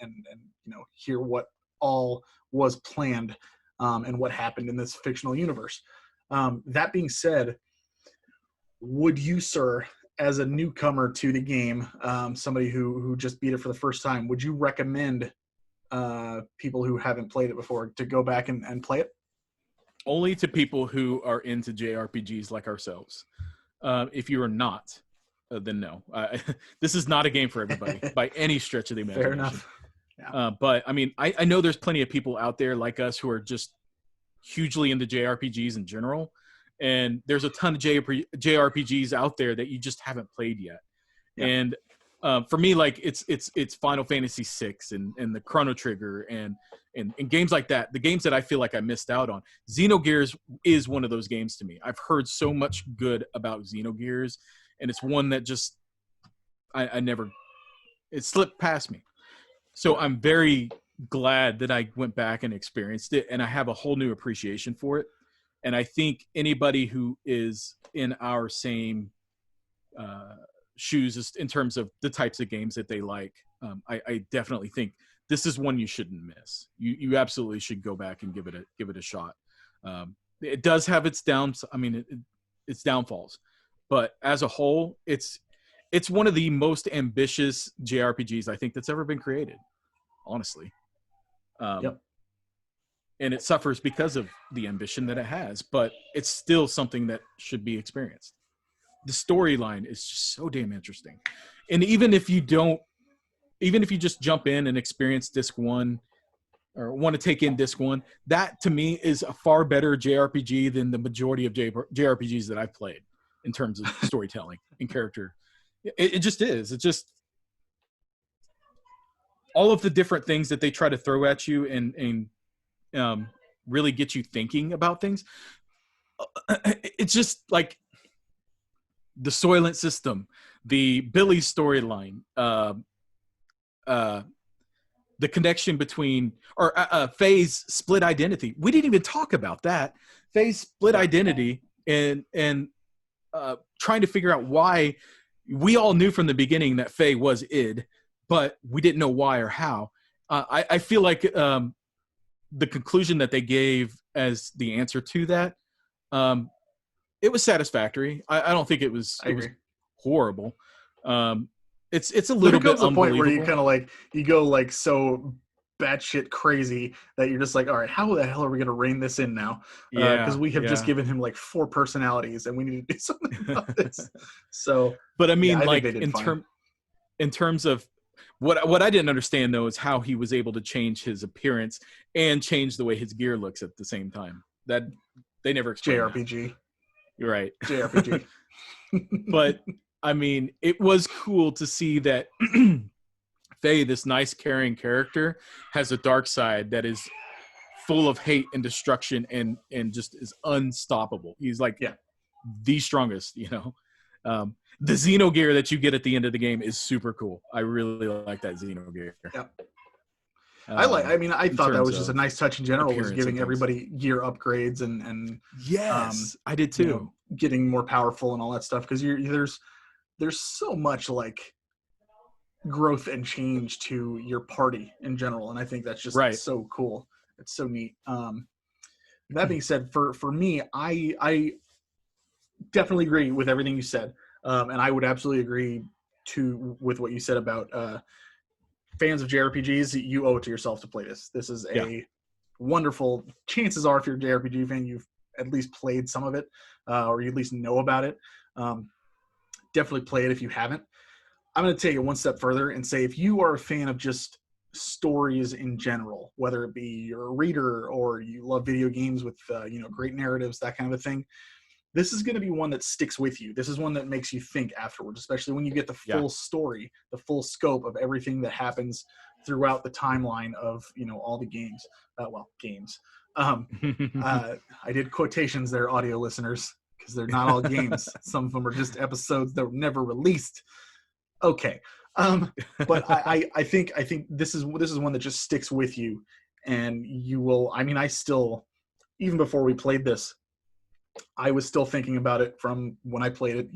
hear what all was planned and what happened in this fictional universe. That being said, would you, sir, as a newcomer to the game, somebody who just beat it for the first time, would you recommend people who haven't played it before to go back and play it? Only to people who are into JRPGs like ourselves. If you are not, then no. This is not a game for everybody by any stretch of the imagination. Fair enough. Yeah. But I mean, I know there's plenty of people out there like us who are just hugely into JRPGs in general. And there's a ton of JRPGs out there that you just haven't played yet. Yeah. And For me, like it's Final Fantasy VI and the Chrono Trigger and games like that, the games that I feel like I missed out on. Xenogears is one of those games to me. I've heard so much good about Xenogears, and it's one that just I never, it slipped past me. So I'm very glad that I went back and experienced it, and I have a whole new appreciation for it. And I think anybody who is in our same shoes in terms of the types of games that they like, I definitely think this is one you shouldn't miss. You absolutely should go back and give it a shot. It does have its its downfalls, but as a whole, it's one of the most ambitious JRPGs I think that's ever been created, honestly. Yep. And it suffers because of the ambition that it has, but it's still something that should be experienced. The storyline is just so damn interesting. And even if you just jump in and experience disc 1 or want to take in disc 1, that to me is a far better JRPG than the majority of JRPGs that I've played in terms of storytelling and character. It just is. It's just all of the different things that they try to throw at you and really get you thinking about things. It's just like the Soylent system, the Billy storyline, the connection between Faye's split identity. We didn't even talk about that. Faye's split identity and trying to figure out why. We all knew from the beginning that Faye was id, but we didn't know why or how. I feel like the conclusion that they gave as the answer to that, it was satisfactory. I don't think it was horrible. It's a little bit unbelievable. The point where you kind of like you go like so batshit crazy that you're just like, all right, how the hell are we going to rein this in now? Because we have just given him like 4 personalities, and we need to do something about this. So, but I mean, like in terms of what I didn't understand though is how he was able to change his appearance and change the way his gear looks at the same time. That they never explained. JRPG. That. You're right. JRPG. But I mean, it was cool to see that Faye, this nice, caring character, has a dark side that is full of hate and destruction and just is unstoppable. He's like the strongest, you know. The Xenogear that you get at the end of the game is super cool. I really like that Xenogear. Yeah. I thought that was just a nice touch in general, was giving everybody gear upgrades and yes, I did too. You know, getting more powerful and all that stuff, because there's so much like growth and change to your party in general, and I think that's just so cool. It's so neat. That being said, for me, I definitely agree with everything you said, and I would absolutely agree with what you said about fans of JRPGs. You owe it to yourself to play this. This is a wonderful. Chances are, if you're a JRPG fan, you've at least played some of it, or you at least know about it. Definitely play it if you haven't. I'm going to take it one step further and say, if you are a fan of just stories in general, whether it be you're a reader or you love video games with great narratives, that kind of a thing, this is going to be one that sticks with you. This is one that makes you think afterwards, especially when you get the full story, the full scope of everything that happens throughout the timeline of all the games. Games. I did quotations there, audio listeners, because they're not all games. Some of them are just episodes that were never released. Okay. But I think this is one that just sticks with you, and you will. I mean, I still, even before we played this, I was still thinking about it from when I played it,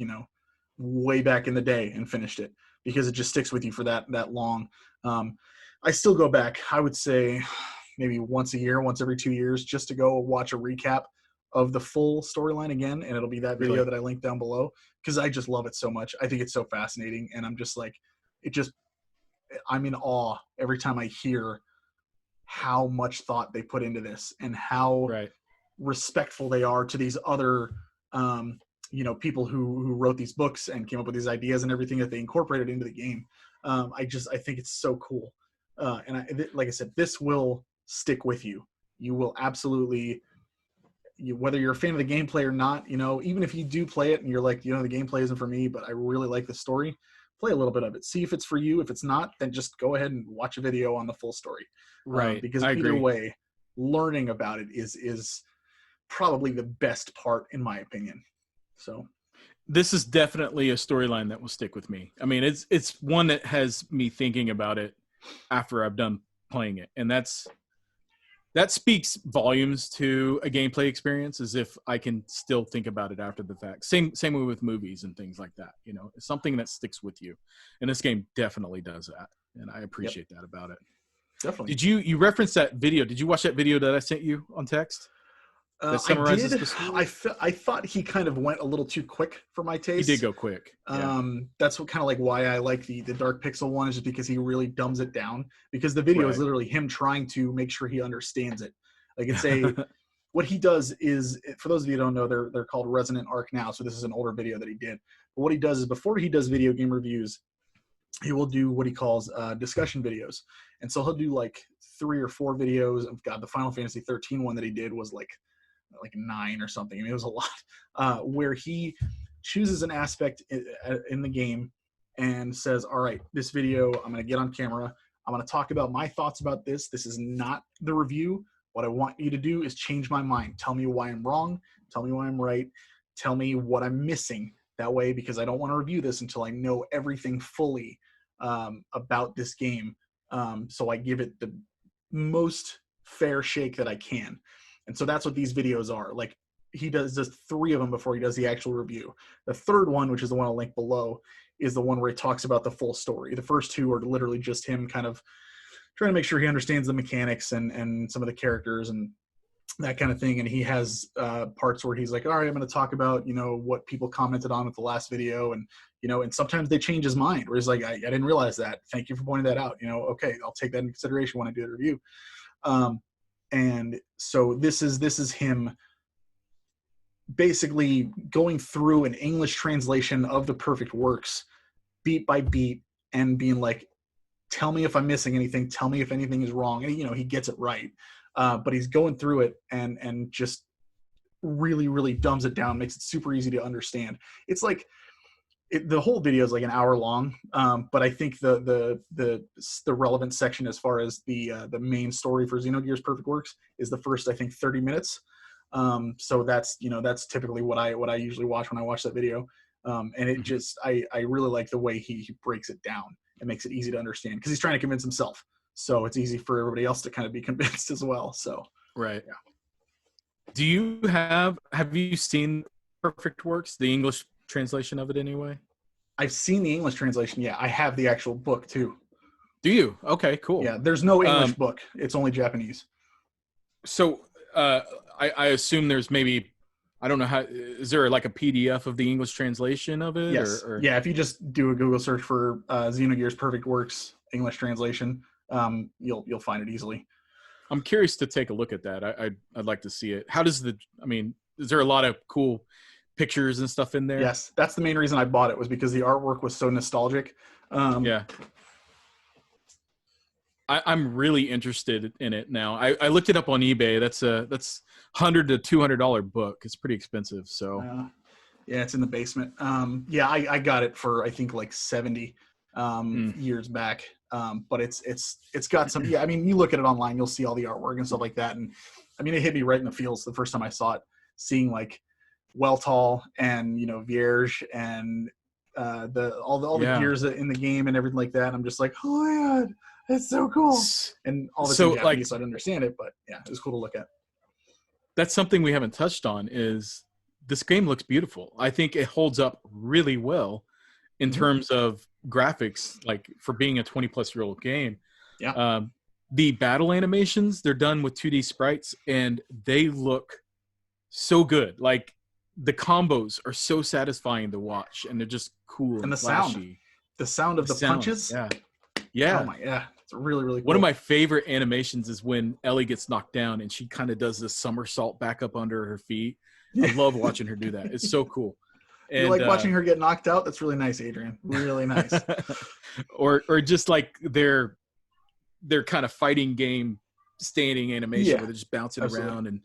way back in the day and finished it, because it just sticks with you for that long. I still go back, I would say maybe once a year, once every 2 years, just to go watch a recap of the full storyline again, and it'll be that video that I linked down below, because I just love it so much. I think it's so fascinating, and I'm just like, I'm in awe every time I hear how much thought they put into this and how respectful they are to these other people who wrote these books and came up with these ideas and everything that they incorporated into the game. I think it's so cool, and like I said, this will stick with you. You will absolutely, whether you're a fan of the gameplay or not, even if you do play it and you're like, the gameplay isn't for me, but I really like the story, play a little bit of it, see if it's for you. If it's not, then just go ahead and watch a video on the full story. Right. Because I either agree. way, learning about it is probably the best part, in my opinion. So this is definitely a storyline that will stick with me. I mean, it's one that has me thinking about it after I've done playing it, and that speaks volumes to a gameplay experience, as if I can still think about it after the fact. Same way with movies and things like that. You know, it's something that sticks with you, and this game definitely does that, and I appreciate that about it. Definitely. Did you reference that video? Did you watch that video that I sent you on text? That summarizes I did. The story? I thought he kind of went a little too quick for my taste. He did go quick. Yeah. That's what kind of like why I like the Dark Pixel one, is just because he really dumbs it down. Because the video is literally him trying to make sure he understands it. Like it's what he does is, for those of you who don't know, they're called Resonant Arc now. So this is an older video that he did. But what he does is, before he does video game reviews, he will do what he calls discussion videos. And so he'll do like 3 or 4 videos. God, the Final Fantasy 13 one that he did was like 9 or something. I mean, it was a lot, where he chooses an aspect in the game and says, all right, this video, I'm going to get on camera. I'm going to talk about my thoughts about this. This is not the review. What I want you to do is change my mind. Tell me why I'm wrong. Tell me why I'm right. Tell me what I'm missing. That way, because I don't want to review this until I know everything fully about this game. So I give it the most fair shake that I can. And so that's what these videos are. Like, he does just 3 of them before he does the actual review. The third one, which is the one I'll link below, is the one where he talks about the full story. The first 2 are literally just him kind of trying to make sure he understands the mechanics and some of the characters and that kind of thing. And he has parts where he's like, all right, I'm going to talk about, what people commented on with the last video. And, and sometimes they change his mind, where he's like, I didn't realize that. Thank you for pointing that out. Okay, I'll take that into consideration when I do the review. And so this is him basically going through an English translation of the Perfect Works beat by beat and being like, tell me if I'm missing anything. Tell me if anything is wrong. And, he gets it right. But he's going through it and just really, really dumbs it down, makes it super easy to understand. It's like, the whole video is like an hour long, but I think the relevant section as far as the main story for Xenogears Perfect Works is the first, I think, 30 minutes. So that's typically what I usually watch when I watch that video. And it just I really like the way he breaks it down and makes it easy to understand, because he's trying to convince himself. So it's easy for everybody else to kind of be convinced as well. So right. Yeah. Do you have you seen Perfect Works, the English translation of it anyway? I've seen the English translation. Yeah, I have the actual book too. Do you? Okay, cool. Yeah, there's no English book. It's only Japanese. So I assume there's maybe, I don't know how, is there like a PDF of the English translation of it? Yes. Or? Yeah, if you just do a Google search for Xenogears Perfect Works English translation, you'll find it easily. I'm curious to take a look at that. I'd like to see it. How does is there a lot of cool pictures and stuff in there? Yes, that's the main reason I bought it, was because the artwork was so nostalgic. Yeah. I'm really interested in it now. I looked it up on eBay. That's $100 to $200 book. It's pretty expensive. So yeah, it's in the basement. Yeah, I got it for, I think, like 70 years back. But it's got some, yeah, I mean, you look at it online, you'll see all the artwork and stuff like that. And I mean, it hit me right in the feels the first time I saw it, seeing like Weltall and, Vierge and all the gears in the game and everything like that. I'm just like, oh my God, that's so cool. And all this in Japanese, so I didn't understand it, but yeah, it was cool to look at. That's something we haven't touched on, is this game looks beautiful. I think it holds up really well in terms of graphics, like for being a 20-plus-year-old game. Yeah. The battle animations, they're done with 2D sprites, and they look so good. Like, the combos are so satisfying to watch, and they're just cool and flashy. The sound of the punches. Yeah. Oh my, yeah. It's really, really cool. One of my favorite animations is when Ellie gets knocked down and she kind of does this somersault back up under her feet. I love watching her do that. It's so cool. And, you like watching her get knocked out? That's really nice, Adrian. Really nice. or just like their kind of fighting game standing animation where they're just bouncing around. And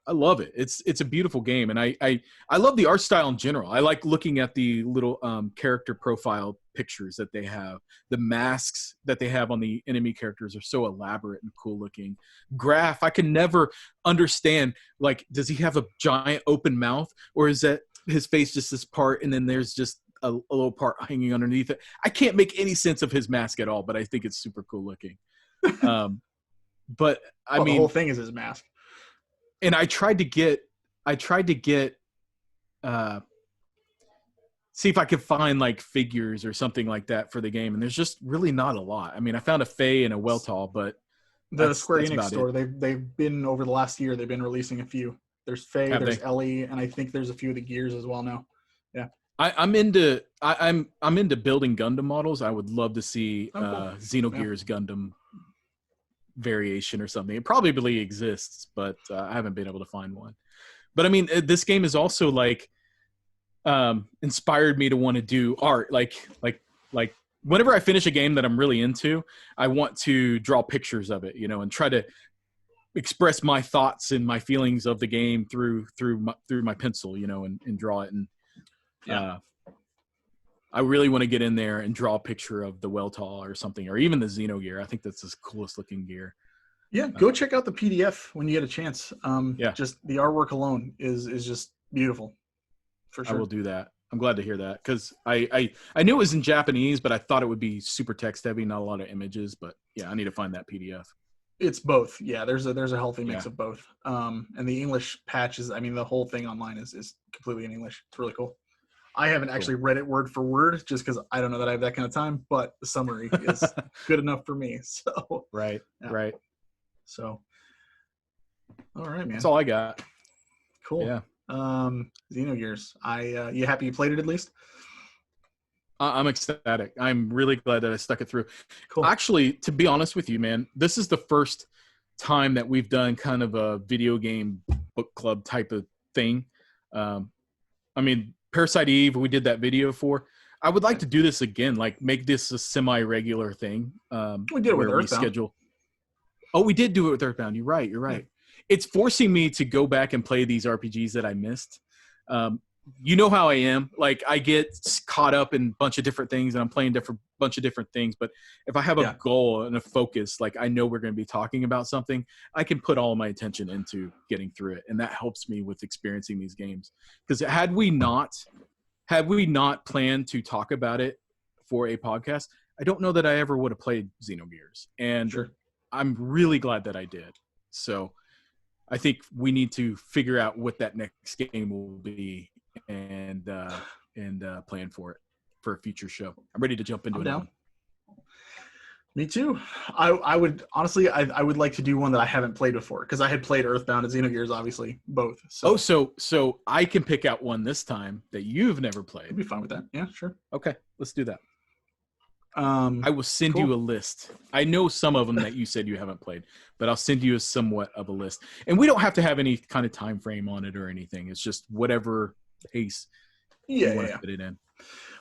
I love it. It's a beautiful game, and I love the art style in general. I like looking at the little character profile pictures that they have. The masks that they have on the enemy characters are so elaborate and cool looking. Graph, I can never understand, like, does he have a giant open mouth, or is that his face just this part and then there's just a little part hanging underneath it? I can't make any sense of his mask at all, but I think it's super cool looking. But I mean, the whole thing is his mask. And I tried to get see if I could find like figures or something like that for the game, and there's just really not a lot. I mean, I found a Faye and a Weltall, but the Square Enix store, they've been, over the last year, they've been releasing a few. There's Faye, there's Ellie, and I think there's a few of the Gears as well now. Yeah. I'm into building Gundam models. I would love to see Xenogears Gundam variation or something. It probably exists, but I haven't been able to find one. But I mean, this game is also like inspired me to want to do art. Like whenever I finish a game that I'm really into, I want to draw pictures of it, and try to express my thoughts and my feelings of the game through my pencil, and draw it. And I really want to get in there and draw a picture of the Weltall or something, or even the Xenogear. I think that's the coolest looking gear. Yeah, go check out the PDF when you get a chance. Just the artwork alone is just beautiful. For sure. I will do that. I'm glad to hear that, because I knew it was in Japanese, but I thought it would be super text heavy, not a lot of images. But yeah, I need to find that PDF. It's both. Yeah, there's a healthy mix of both. And the English patch is, I mean, the whole thing online is completely in English. It's really cool. I haven't actually read it word for word, just because I don't know that I have that kind of time, but the summary is good enough for me. So Right. So, all right, man. That's all I got. Cool. Yeah. Xenogears. You happy you played it at least? I'm ecstatic. I'm really glad that I stuck it through. Cool. Actually, to be honest with you, man, this is the first time that we've done kind of a video game book club type of thing. I mean, Parasite Eve, we did that video for. I would like to do this again, like make this a semi-regular thing. We did it with Earthbound. We did do it with Earthbound. You're right. Yeah. It's forcing me to go back and play these RPGs that I missed. You know how I am. Like, I get caught up in a bunch of different things, and I'm playing bunch of different things. But if I have a goal and a focus, like I know we're going to be talking about something, I can put all of my attention into getting through it, and that helps me with experiencing these games. Because had we not planned to talk about it for a podcast, I don't know that I ever would have played Xenogears, and I'm really glad that I did. So I think we need to figure out what that next game will be and plan for it for a future show. I'm ready to jump into it now. Me too. I would honestly, I would like to do one that I haven't played before, because I had played Earthbound and Xenogears, obviously, both. So. So I can pick out one this time that you've never played. I'd be fine with that. Yeah, sure. Okay, let's do that. I will send you a list. I know some of them that you said you haven't played, but I'll send you somewhat of a list. And we don't have to have any kind of time frame on it or anything. It's just whatever pace you want to fit it in.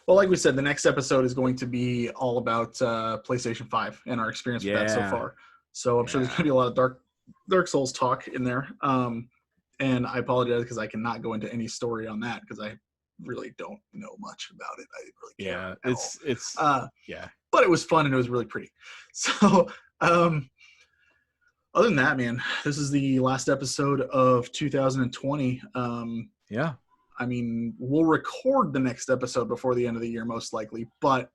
Well, like we said, the next episode is going to be all about PlayStation 5 and our experience with that so far. So I'm sure there's going to be a lot of Dark Souls talk in there. And I apologize because I cannot go into any story on that, because I really don't know much about it. I really can't. It's but it was fun and it was really pretty. So other than that, man, this is the last episode of 2020. I mean, we'll record the next episode before the end of the year, most likely, but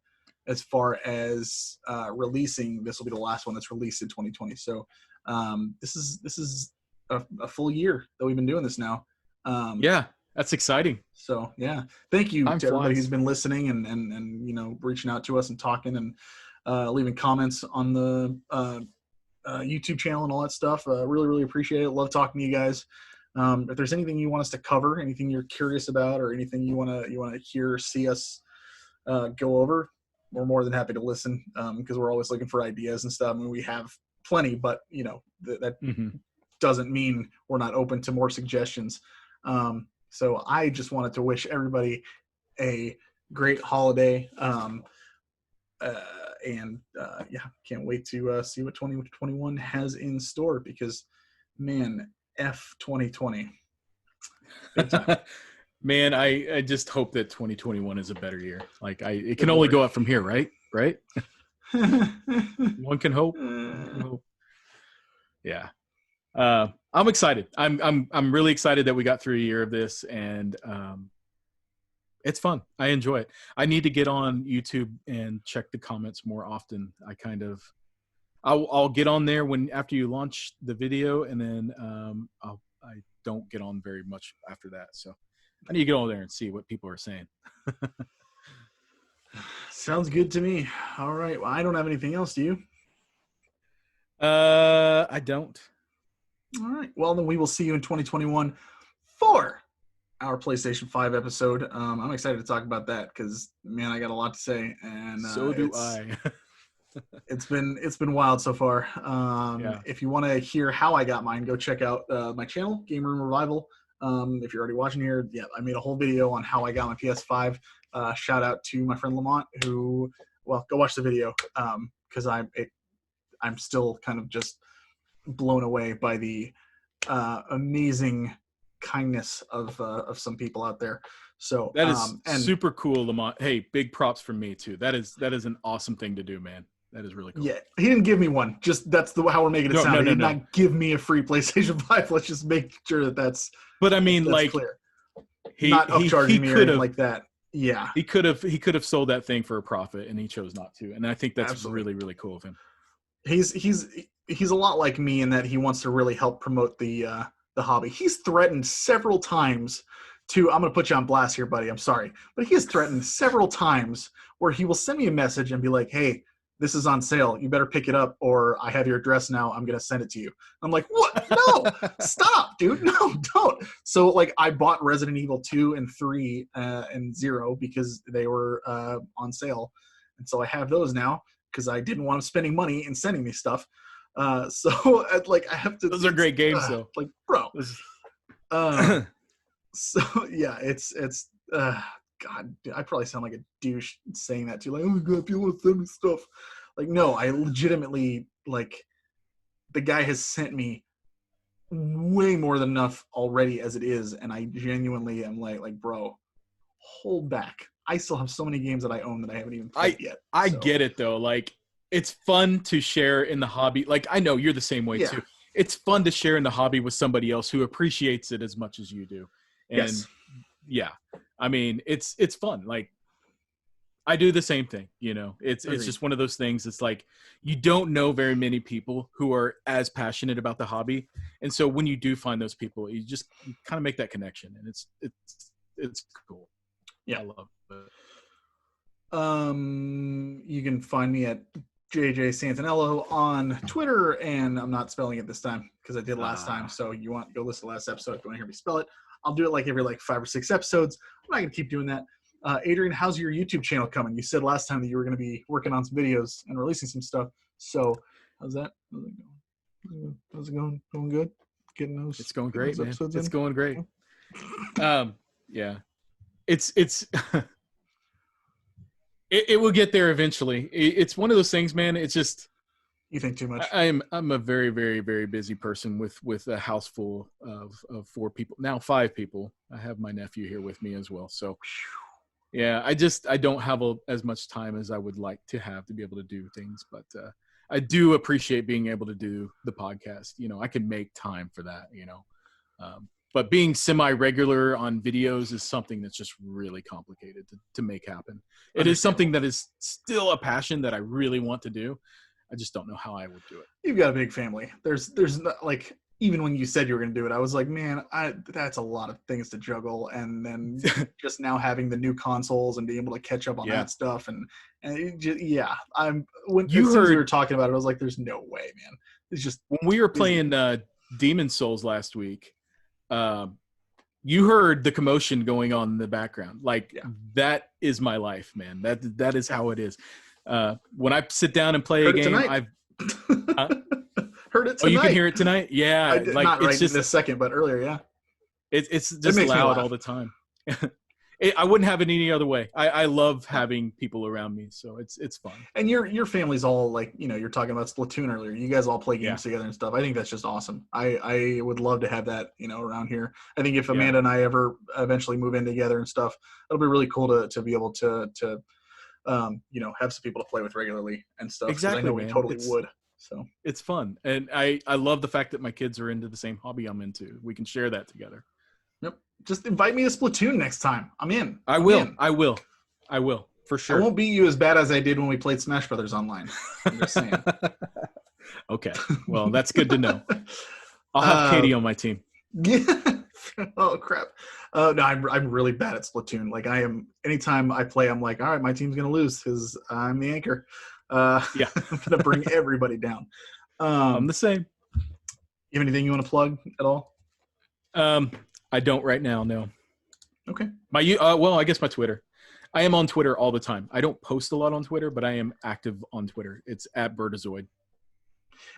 as far as releasing, this will be the last one that's released in 2020. So this is a full year that we've been doing this now. That's exciting. So yeah, thank you to everybody who's been listening and reaching out to us and talking and leaving comments on the YouTube channel and all that stuff. Really, really appreciate it. Love talking to you guys. If there's anything you want us to cover, anything you're curious about, or anything you want to hear, see us go over, we're more than happy to listen, because we're always looking for ideas and stuff. I mean, we have plenty, but that doesn't mean we're not open to more suggestions. So I just wanted to wish everybody a great holiday. Can't wait to see what 2021 has in store, because, man, F 2020. Man, I just hope that 2021 is a better year. Like it can only go up from here, right? Right? One can hope. Yeah. I'm excited. I'm really excited that we got through a year of this, and it's fun. I enjoy it. I need to get on YouTube and check the comments more often. I'll get on there after you launch the video, and then I don't get on very much after that. So I need to get on there and see what people are saying. Sounds good to me. All right. Well, I don't have anything else. Do you? I don't. All right. Well, then we will see you in 2021 for our PlayStation 5 episode. I'm excited to talk about that because, man, I got a lot to say, and so do I. It's been wild so far. If you want to hear how I got mine, go check out my channel, Game Room Revival. If you're already watching here, I made a whole video on how I got my PS5. Shout out to my friend Lamont, go watch the video because I'm still kind of just blown away by the amazing kindness of some people out there. So that is super cool, Lamont. Hey, big props from me too. That is an awesome thing to do, man. That is really cool. Yeah, he didn't give me one. Just that's how we're making it sound. He did not give me a free PlayStation 5. Let's just make sure that's. But I mean, that's clear. Not upcharging me or anything like that. Yeah, he could have sold that thing for a profit, and he chose not to. And I think that's really, really cool of him. He's a lot like me in that he wants to really help promote the hobby. He's threatened several times I'm going to put you on blast here, buddy. I'm sorry, but he has threatened several times where he will send me a message and be like, "Hey, this is on sale. You better pick it up, or I have your address now. I'm going to send it to you." I'm like, "What? No, stop, dude. No, don't." So like I bought Resident Evil 2 and 3 and 0 because they were on sale. And so I have those now because I didn't want them spending money and sending me stuff. So like I have to. Those are great games though. Like, bro. So yeah, it's God, I probably sound like a douche saying that too. Like, oh my God, people want to send me stuff. Like, no, I legitimately, like, the guy has sent me way more than enough already as it is, and I genuinely am like, bro, hold back. I still have so many games that I own that I haven't even played yet. I get it though. Like, it's fun to share in the hobby. Like, I know you're the same way too. It's fun to share in the hobby with somebody else who appreciates it as much as you do. And yeah, I mean, it's fun. Like, I do the same thing, you know. It's just one of those things. It's like you don't know very many people who are as passionate about the hobby, and so when you do find those people, you kind of make that connection, and it's cool. Yeah, I love it. You can find me at JJ Santinello on Twitter, and I'm not spelling it this time because I did last time. So you want to go listen to the last episode if you want to hear me spell it. I'll do it like every 5 or 6 episodes. I'm not going to keep doing that. Adrian, how's your YouTube channel coming? You said last time that you were going to be working on some videos and releasing some stuff. So how's that? How's it going? Going good? Getting those? It's going great, man. It's going great. Yeah. It's it will get there eventually. It's one of those things, man. It's just you think too much. I'm a very, very, very busy person with a house full of 4 people. Now 5 people. I have my nephew here with me as well. So yeah, I don't have as much time as I would like to have to be able to do things, but I do appreciate being able to do the podcast. You know, I can make time for that, you know. But being semi-regular on videos is something that's just really complicated to make happen. It is something that is still a passion that I really want to do. I just don't know how I would do it. You've got a big family. There's not, like, even when you said you were going to do it, I was like, man, that's a lot of things to juggle. And then just now having the new consoles and being able to catch up on that stuff. And when you were talking about it, I was like, there's no way, man. It's just when we were playing Demon Souls last week, you heard the commotion going on in the background. Like that is my life, man. That is how it is. When I sit down and play a game, I've heard it tonight. Oh, you can hear it tonight? Yeah. Like, not right just, in this second, but earlier, yeah. It's just loud all the time. I wouldn't have it any other way. I love having people around me, so it's fun. And your family's all like, you're talking about Splatoon earlier. You guys all play games together and stuff. I think that's just awesome. I would love to have that, around here. I think if Amanda and I ever eventually move in together and stuff, it'll be really cool to be able to have some people to play with regularly and stuff. Exactly, I know we totally would. So it's fun, and I love the fact that my kids are into the same hobby I'm into. We can share that together. Yep. Just invite me to Splatoon next time. I'm in. I will for sure. I won't beat you as bad as I did when we played Smash Brothers online. I'm just saying. Okay. Well, that's good to know. I'll have Katie on my team. Yeah. Oh crap. No, I'm really bad at Splatoon. Like I am. Anytime I play, I'm like, all right, my team's gonna lose because I'm the anchor. I'm gonna bring everybody down. I'm the same. You have anything you want to plug at all? I don't right now, no. Okay. I guess my Twitter. I am on Twitter all the time. I don't post a lot on Twitter, but I am active on Twitter. It's @Bertazoid.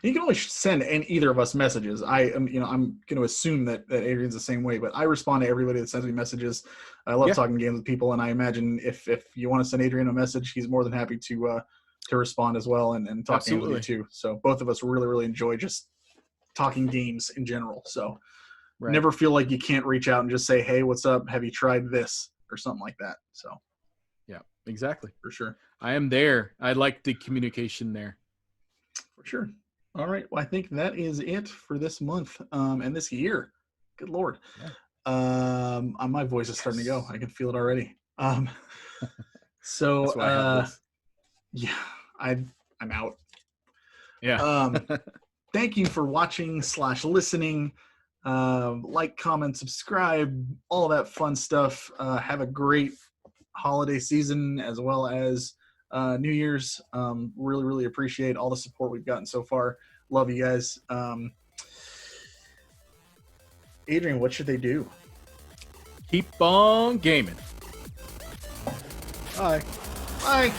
You can only send either of us messages. I'm going to assume that Adrian's the same way, but I respond to everybody that sends me messages. I love talking games with people, and I imagine if you want to send Adrian a message, he's more than happy to respond as well and talk games with you too. So both of us really, really enjoy just talking games in general. So. Right. Never feel like you can't reach out and just say, hey, what's up? Have you tried this? Or something like that. So, yeah, exactly. For sure. I am there. I like the communication there. For sure. All right. Well, I think that is it for this month and this year. Good Lord. Yeah. My voice is starting to go. I can feel it already. So, yeah, I'm out. Yeah. Thank you for watching / listening. Like, comment, subscribe, all that fun stuff. Have a great holiday season as well as New Year's. Really, really appreciate all the support we've gotten so far. Love you guys. Adrian, what should they do? Keep on gaming. Bye. Bye.